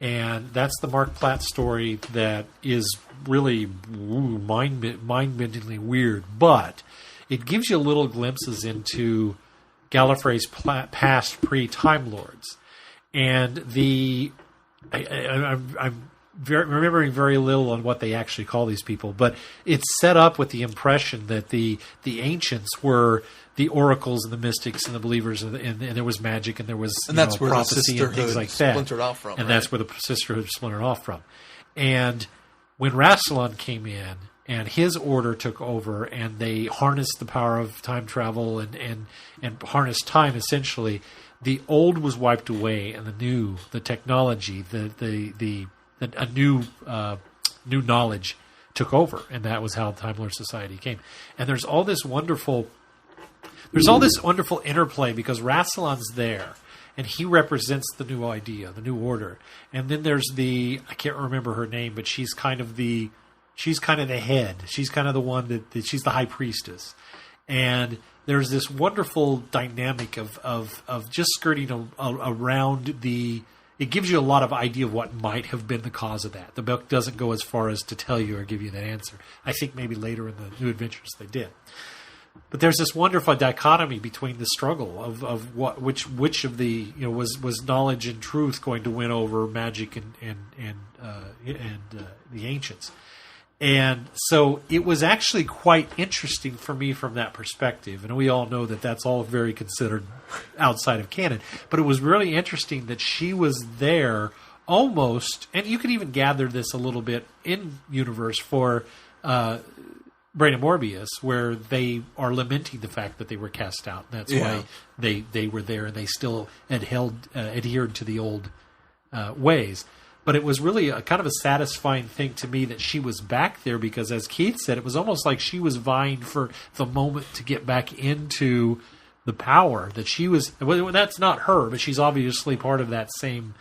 And that's the Mark Platt story that is really mind-bendingly weird, but it gives you little glimpses into Gallifrey's past pre-Time Lords. And I'm remembering very little on what they actually call these people, but it's set up with the impression that the ancients were the oracles and the mystics and the believers, and there was magic and there was that's where prophecy and things like that. Splintered off from, and that's where the sisterhood splintered off from. And when Rassilon came in and his order took over, and they harnessed the power of time travel and harnessed time, essentially, the old was wiped away, and the technology, a new knowledge took over, and that was how Time Lord Society came. And there's all this wonderful interplay because Rassilon's there, and he represents the new idea, the new order. And then there's I can't remember her name, but she's kind of the head. She's kind of the one that she's the high priestess. And there's this wonderful dynamic of just skirting around the. It gives you a lot of idea of what might have been the cause of that. The book doesn't go as far as to tell you or give you that answer. I think maybe later in the New Adventures they did. But there's this wonderful dichotomy between the struggle of which of the was knowledge and truth going to win over magic and the ancients. And so it was actually quite interesting for me from that perspective. And we all know that that's all very considered outside of canon. But it was really interesting that she was there almost, and you could even gather this a little bit in universe for Brain and Morbius, where they are lamenting the fact that they were cast out. That's why they were there, and they still adhered to the old ways. But it was really a kind of a satisfying thing to me that she was back there because, as Keith said, it was almost like she was vying for the moment to get back into the power that she was. Well, that's not her, but she's obviously part of that same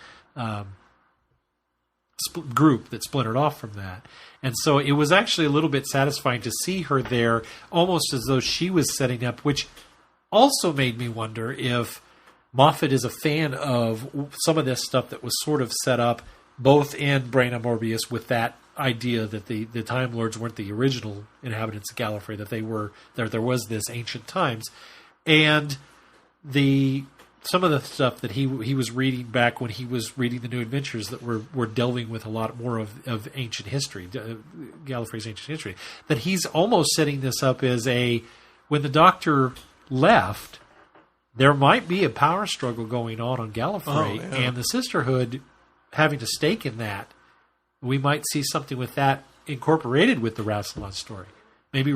group that splintered off from that. And so it was actually a little bit satisfying to see her there, almost as though she was setting up, which also made me wonder if Moffat is a fan of some of this stuff that was sort of set up both in Brain and Morbius with that idea that the Time Lords weren't the original inhabitants of Gallifrey, that they were there was this ancient times, and some of the stuff that he was reading back when he was reading the New Adventures that were delving with a lot more of ancient history, Gallifrey's ancient history, that he's almost setting this up as when the Doctor left, there might be a power struggle going on Gallifrey, and the Sisterhood having a stake in that. We might see something with that incorporated with the Rassilon story. Maybe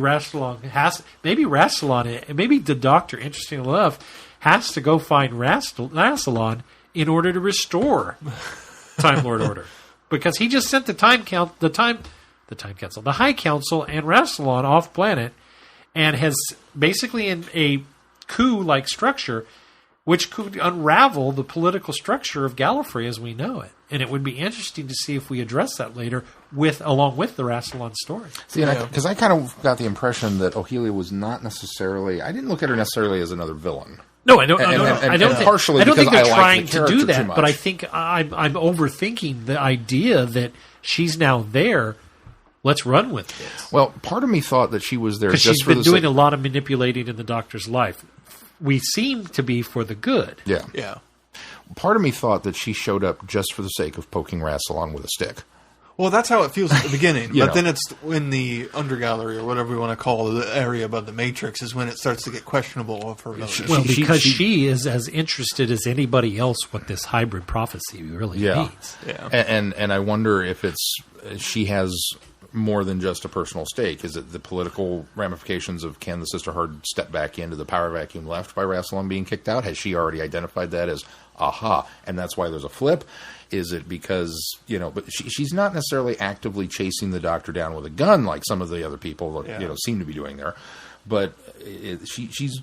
the Doctor, interesting enough, has to go find Rassilon in order to restore Time Lord order, because he just sent the High Council and Rassilon off planet, and has basically in a coup-like structure, which could unravel the political structure of Gallifrey as we know it. And it would be interesting to see if we address that later along with the Rassilon story. See, because I kind of got the impression that Ohelia was not necessarily... I didn't look at her necessarily as another villain. No, I don't think they're trying to do that, but I think I'm overthinking the idea that she's now there. Let's run with this. Well, part of me thought that she was there just she's been doing a lot of manipulating in the Doctor's life. We seem to be for the good. Yeah. Yeah. Part of me thought that she showed up just for the sake of poking Rassilon with a stick. Well, that's how it feels at the beginning. But then it's in the undergallery, or whatever we want to call the area above the Matrix, is when it starts to get questionable of her motives. Well, because she is as interested as anybody else what this hybrid prophecy really means. Yeah. And I wonder if she has more than just a personal stake. Is it the political ramifications of can the Sisterhood step back into the power vacuum left by Rassilon being kicked out? Has she already identified that as aha, and that's why there's a flip? Is it because, but she's not necessarily actively chasing the Doctor down with a gun like some of the other people seem to be doing there, but she's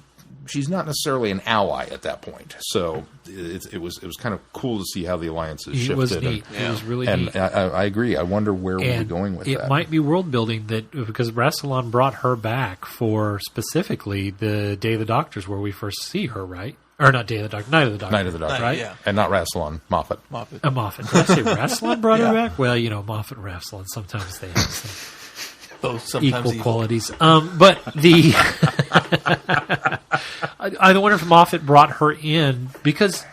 she's not necessarily an ally at that point. So it was kind of cool to see how the alliances shifted. It was neat. It was really neat. And I agree. I wonder where we're going with that. It might be world building because Rassilon brought her back for specifically the Day of the Doctors, where we first see her, right? Or not Day of the Doctor, Night of the Doctor. Night of the Doctor, right? Yeah. And not Rassilon, Moffet. Moffet. Moffet. Did I say Rassilon brought her back? Well, Moffet and Rassilon, sometimes they have some equal qualities. But I wonder if Moffat brought her in because,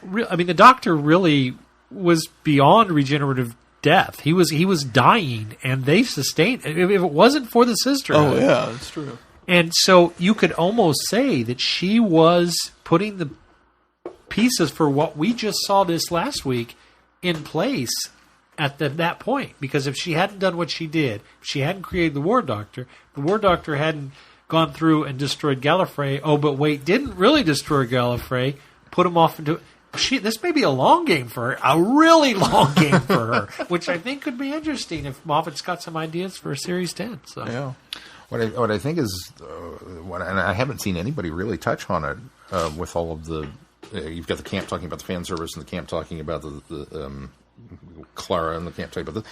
the Doctor really was beyond regenerative death. He was dying, and they sustained. If it wasn't for the sisterhood, oh yeah, that's true. And so you could almost say that she was putting the pieces for what we just saw this last week in place at that point. Because if she hadn't done what she did, if she hadn't created the War Doctor hadn't gone through and destroyed Gallifrey. Oh, but wait, didn't really destroy Gallifrey, put him off into... This may be a long game for her, a really long game for her, which I think could be interesting if Moffat's got some ideas for Series 10. So. Yeah. What I think is, and I haven't seen anybody really touch on it with all of the. You've got the camp talking about the fan service, and the camp talking about the Clara, and the camp talking about the.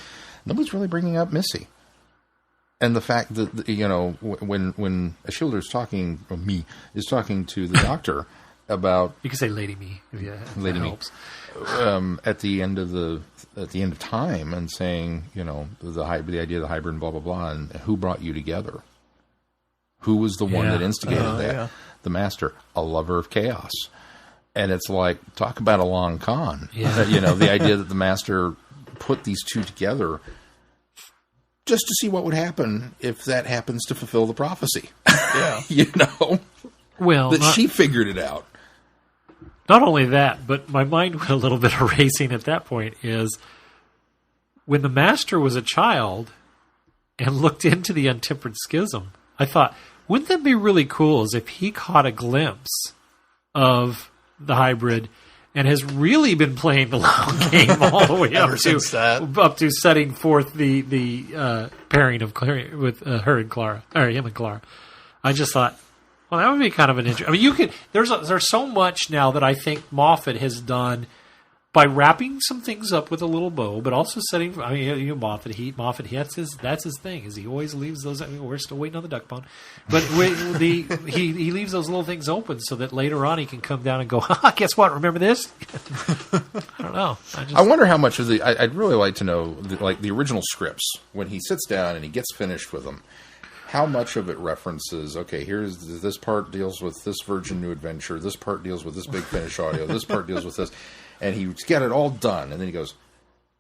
Nobody's really bringing up Missy, and the fact that when a Shielder is talking, or me is talking to the Doctor about. You can say Lady Me if Lady Me. Helps. At the end of time, and saying, the idea of the hybrid and blah blah blah, and who brought you together? Who was the one that instigated that? Yeah. The Master, a lover of chaos, and it's like, talk about a long con. Yeah. The idea that the Master put these two together just to see what would happen if that happens to fulfill the prophecy. Yeah, well, she figured it out. Not only that, but my mind went a little bit erasing at that point is when the Master was a child and looked into the Untempered Schism, I thought, wouldn't that be really cool as if he caught a glimpse of the hybrid and has really been playing the long game all the way up to setting forth the pairing of Clary with her and Clara, or him and Clara. I just thought, well, that would be kind of an interesting. You could. There's so much now that I think Moffat has done by wrapping some things up with a little bow, but also setting. Moffat. That's his thing. Is he always leaves those? We're still waiting on the duck pond, but he leaves those little things open so that later on he can come down and go. Guess what? Remember this? I don't know. I wonder how much of the. I'd really like to know the original scripts when he sits down and he gets finished with them. How much of it references, okay, here's this part deals with this Virgin New Adventure, this part deals with this Big Finish audio, this part deals with this, and he's got it all done, and then he goes,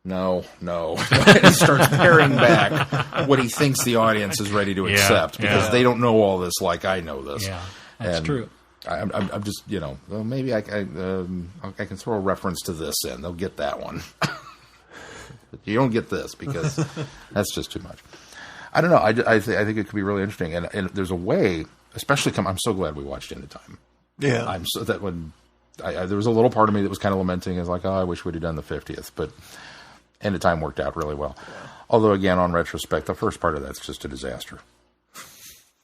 no, and he starts paring back what he thinks the audience is ready to accept, because they don't know all this like I know this. Yeah, that's true. I'm just, well, maybe I can throw a reference to this in. They'll get that one. But you don't get this, because that's just too much. I don't know. I think it could be really interesting, and there's a way, especially. I'm so glad we watched End of Time. Yeah, I'm so that when there was a little part of me that was kind of lamenting, is like, I wish we'd have done the 50th, but End of Time worked out really well. Yeah. Although, again, on retrospect, the first part of that's just a disaster.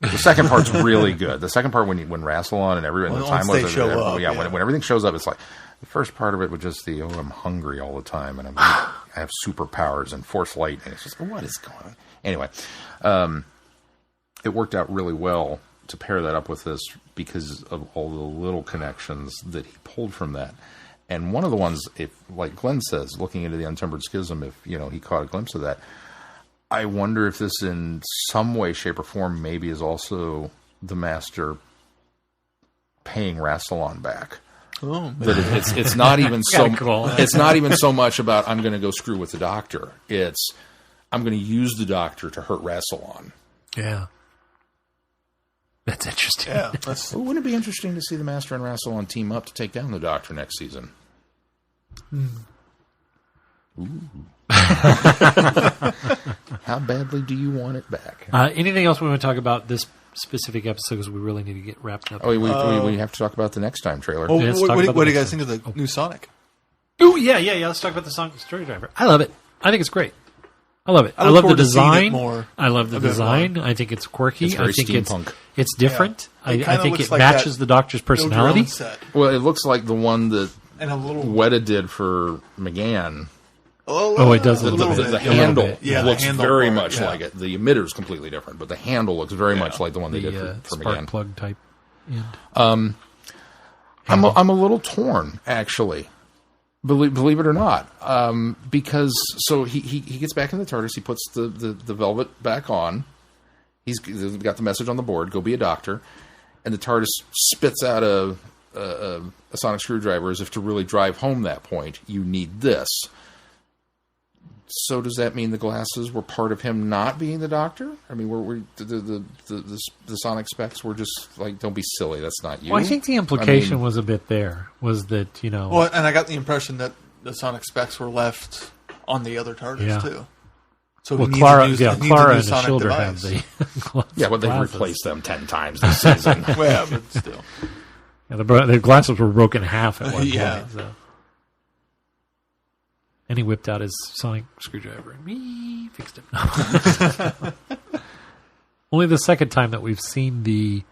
The second part's really good. The second part when Rassilon and everyone, the time was when everything shows up, it's like the first part of it was just I'm hungry all the time, and I have superpowers and force lightning. It's just, what is going on? Anyway, it worked out really well to pair that up with this because of all the little connections that he pulled from that. And one of the ones, if like Glenn says, looking into the Untempered Schism, if he caught a glimpse of that, I wonder if this in some way, shape, or form maybe is also the Master paying Rassilon back. Oh, that it's not even so it's not even so much about I'm going to go screw with the Doctor. It's I'm going to use the Doctor to hurt Rassilon. Yeah. That's interesting. Yeah. Well, wouldn't it be interesting to see the Master and Rassilon team up to take down the Doctor next season? Ooh. How badly do you want it back? Anything else we want to talk about this specific episode, because we really need to get wrapped up? Oh, we have to talk about the Next Time trailer. Oh, what do you guys think of the new Sonic? Oh, yeah. Let's talk about the Sonic Story Driver. I love it. I think it's great. I love it. I love the design. More I love the design. I think it's quirky. It's very I think steampunk. It's different. Yeah. I think it like matches the Doctor's personality. Well, it looks like the one that and a little Weta did for McGann. Oh, it does a little bit. The handle looks handle very part, much like it. The emitter is completely different, but the handle looks very much like the one they did for spark McGann. plug type end. I'm a little torn, actually. Believe it or not, because so he gets back in the TARDIS. He puts the velvet back on. He's got the message on the board. Go be a doctor, and the TARDIS spits out a sonic screwdriver as if to really drive home that point. You need this. So does that mean the glasses were part of him not being the Doctor? I mean, the sonic specs were just like, don't be silly, that's not you. Well, I think the implication was a bit there, was that, you know... Well, and I got the impression that the sonic specs were left on the other TARDIS, too. So Clara and the Shielder have the yeah, but they've replaced them 10 times this season. Well, but still. Yeah, the glasses were broken in half at one point, so... And he whipped out his sonic screwdriver and fixed it. No. Only the second time that we've seen the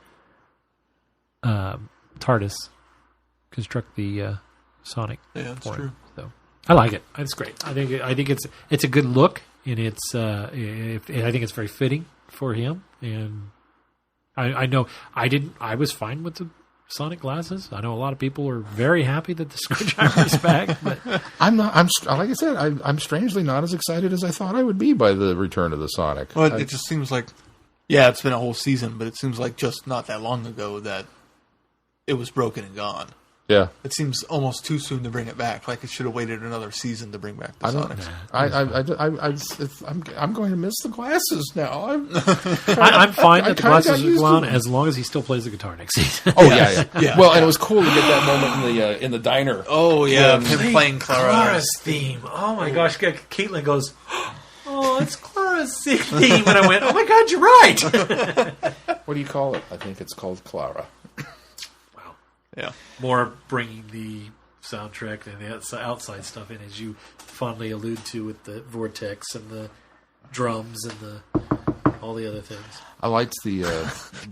TARDIS construct the sonic. Yeah, that's form. true. So I like it. It's great. I think it's a good look, and it's I think it's very fitting for him. And I know I was fine with the sonic glasses. I know a lot of people are very happy that the screwdriver's back, but I'm not. Like I said, I'm strangely not as excited as I thought I would be by the return of the Sonic. Well, it just seems like, it's been a whole season, but it seems like just not that long ago that it was broken and gone. Yeah, it seems almost too soon to bring it back. Like it should have waited another season to bring back the Sonics. I'm going to miss the glasses now. I'm fine that the glasses are gone as long as he still plays the guitar next season. Oh yeah. Well, and it was cool to get that moment in the diner. Oh yeah, him playing Clara's theme. Oh my gosh, Caitlin goes, "Oh, it's Clara's theme," and I went, "Oh my God, you're right." What do you call it? I think it's called Clara. Yeah, more bringing the soundtrack and the outside stuff in, as you fondly allude to with the Vortex and the drums and all the other things. I liked the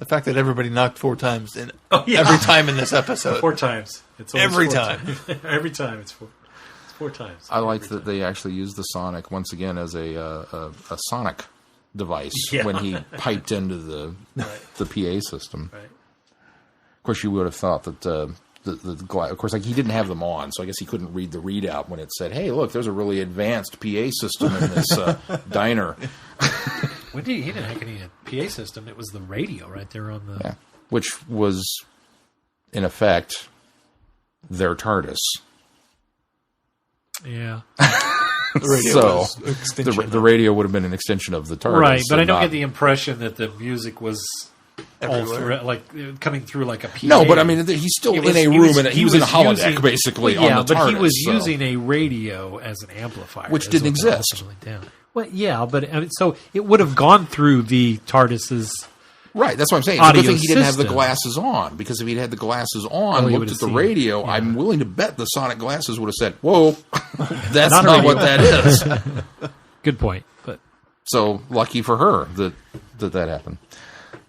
fact that everybody knocked 4 times in every time in this episode. 4 times. It's every time. Every time it's 4 times. I liked that they actually used the Sonic once again as a sonic device when he piped into the PA system. Right. Of course, you would have thought that the glass. Of course, like he didn't have them on, so I guess he couldn't read the readout when it said, "Hey, look, there's a really advanced PA system in this diner." He didn't have any PA system. It was the radio right there on the which was in effect their TARDIS. Yeah. The radio would have been an extension of the TARDIS, right? But I don't get the impression that the music was. All through, like coming through like a PA. No, but I mean, he's still in a room, and he was in a holodeck, basically, on the TARDIS. But he was using a radio as an amplifier. Which didn't exist. Well, yeah, but so it would have gone through the TARDIS's right, that's what I'm saying. It's a good thing he didn't have the glasses on, because if he'd had the glasses on, looked at the radio, I'm willing to bet the sonic glasses would have said, "Whoa, that's not what that is." Good point. But so lucky for her that happened.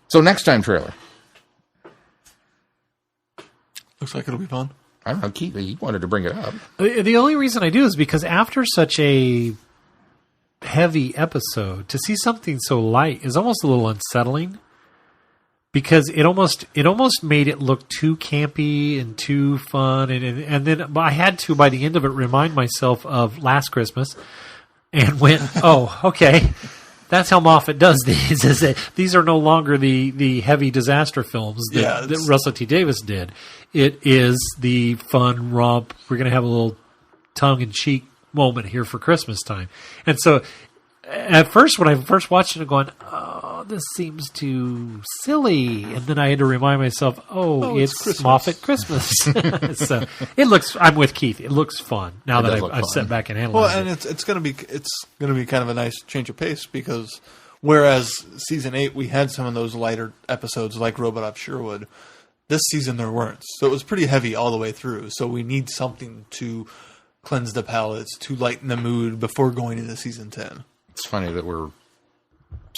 So next time trailer. Looks like it'll be fun. I don't know. He wanted to bring it up. The only reason I do is because after such a heavy episode, to see something so light is almost a little unsettling. Because it almost made it look too campy and too fun, and then I had to, by the end of it, remind myself of Last Christmas, and went, "Oh, okay." That's how Moffat does these. Is that these are no longer the heavy disaster films that Russell T. Davies did. It is the fun romp. We're going to have a little tongue-in-cheek moment here for Christmas time. And so, at first, when I first watched it, I'm going, "Oh, this seems too silly." And then I had to remind myself, "Oh, it's Christmas. Moffat Christmas." So it looks. I'm with Keith. It looks fun now that I've sat back and analyzed it. Well, and it's going to be kind of a nice change of pace, because whereas season 8 we had some of those lighter episodes like Robot of Sherwood, this season there weren't. So it was pretty heavy all the way through. So we need something to cleanse the palates, to lighten the mood before going into season 10. It's funny that we're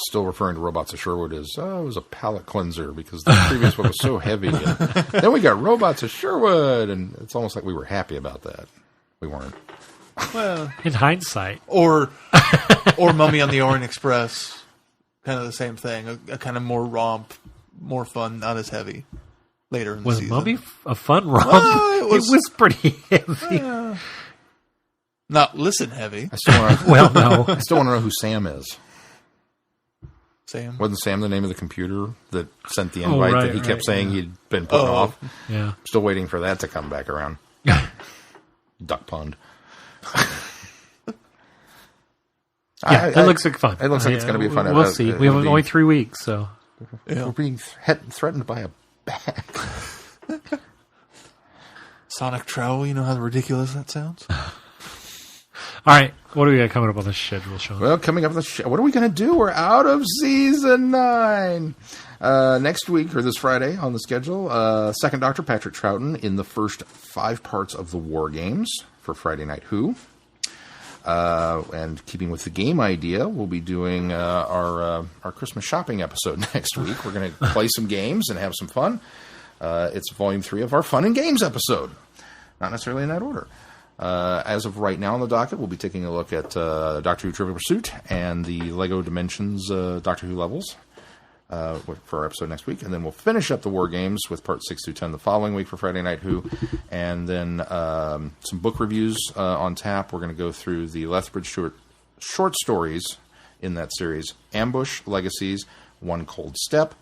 still referring to Robots of Sherwood as, it was a palate cleanser because the previous one was so heavy. And then we got Robots of Sherwood, and it's almost like we were happy about that. We weren't. Well, in hindsight. Or Mummy on the Orient Express, kind of the same thing. A kind of more romp, more fun, not as heavy. Later in the season. Was Mummy a fun romp? It was pretty heavy. Not listen heavy. I still want to, well, no. I still want to know who Sam is. Sam? Wasn't Sam the name of the computer that sent the invite that he kept saying he'd been putting off? Yeah. Still waiting for that to come back around. Duck Pond. It looks like fun. It looks like it's going to be fun. We'll see. We have only 3 weeks, so. We're being threatened by a bag. Sonic Travel, you know how ridiculous that sounds? All right, what do we got coming up on the schedule, Sean? Well, coming up on the show, what are we going to do? We're out of season 9. Next week, or this Friday on the schedule, second Dr. Patrick Troughton in the first 5 parts of the War Games for Friday Night Who. And keeping with the game idea, we'll be doing our Christmas shopping episode next week. We're going to play some games and have some fun. It's Volume 3 of our Fun and Games episode. Not necessarily in that order. As of right now on the docket, we'll be taking a look at Doctor Who Trivial Pursuit and the LEGO Dimensions Doctor Who levels for our episode next week. And then we'll finish up the War Games with Part 6 through 10 the following week for Friday Night Who. And then some book reviews on tap. We're going to go through the Lethbridge short stories in that series, Ambush, Legacies, One Cold Step,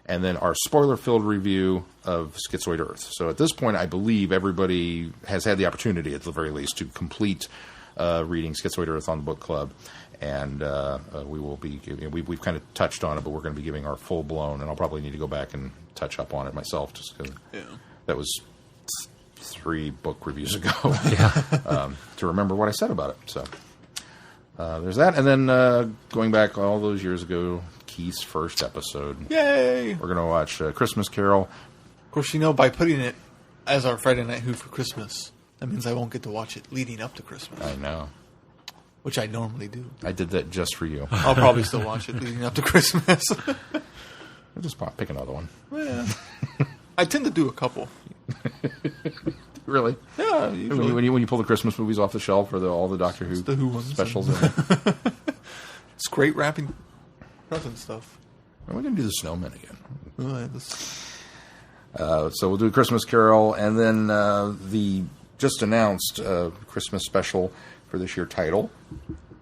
and then our spoiler-filled review of Schizoid Earth. So at this point, I believe everybody has had the opportunity, at the very least, to complete reading Schizoid Earth on the book club. And we will be giving, we've kind of touched on it, but we're going to be giving our full-blown, and I'll probably need to go back and touch up on it myself, just because that was 3 book reviews ago to remember what I said about it. So there's that. And then going back all those years ago, Keith's first episode. Yay! We're going to watch Christmas Carol. Of course, you know, by putting it as our Friday Night Who for Christmas, that means I won't get to watch it leading up to Christmas. I know. Which I normally do. I did that just for you. I'll probably still watch it leading up to Christmas. I'll just pick another one. Yeah. I tend to do a couple. Really? Yeah, usually. When you pull the Christmas movies off the shelf or all the Doctor Who, the Who ones specials. It's great wrapping present stuff. We're going to do the Snowmen again. So we'll do Christmas Carol, and then the just announced Christmas special for this year title,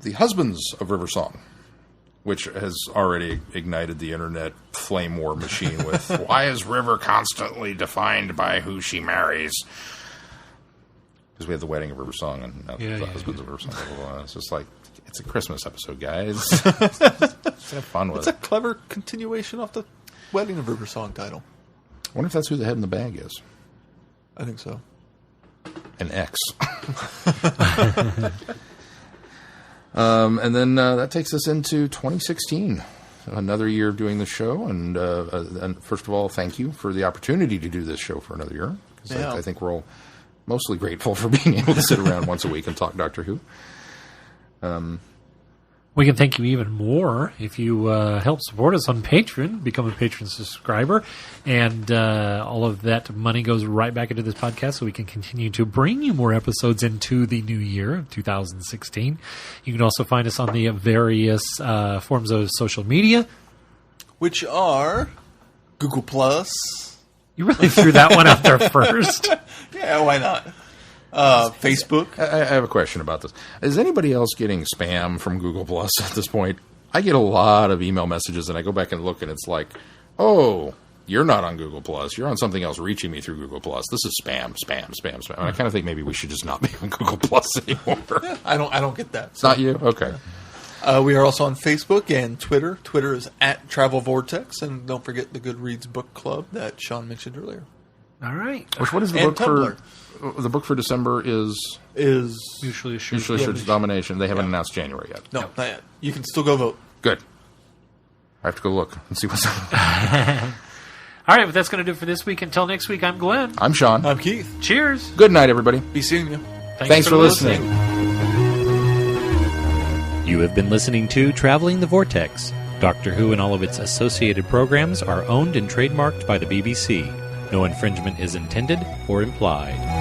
The Husbands of River Song, which has already ignited the internet flame war machine with, why is River constantly defined by who she marries? Because we had the wedding of River Song and now the Husbands of River Song. It's just like, it's a Christmas episode, guys. Just have fun with it. It's a clever continuation of the Wedding of River Song title. I wonder if that's who the head in the bag is. I think so. An X. And then that takes us into 2016. Another year of doing the show. And first of all, thank you for the opportunity to do this show for another year. Because I think we're all mostly grateful for being able to sit around once a week and talk Doctor Who. We can thank you even more if you help support us on Patreon, become a Patreon subscriber, and all of that money goes right back into this podcast so we can continue to bring you more episodes into the new year, 2016. You can also find us on the various forms of social media. Which are Google+. You really threw that one out there first. Yeah, why not? Facebook. I have a question about this. Is anybody else getting spam from Google Plus at this point? I get a lot of email messages, and I go back and look, and it's like, oh, you're not on Google Plus. You're on something else reaching me through Google Plus. This is spam. And I kind of think maybe we should just not be on Google Plus anymore. Yeah, I don't get that. It's not you? Okay. We are also on Facebook and Twitter. Twitter is at Travel Vortex, and don't forget the Goodreads book club that Sean mentioned earlier. All right. What is the book Tumblr. The book for December is Usually Assured Domination. They haven't announced January yet. No, not yet. You can still go vote. Good. I have to go look and see what's up. All right, but that's going to do it for this week. Until next week, I'm Glenn. I'm Sean. I'm Keith. Cheers. Good night, everybody. Be seeing you. Thanks for listening. You have been listening to Traveling the Vortex. Doctor Who and all of its associated programs are owned and trademarked by the BBC. No infringement is intended or implied.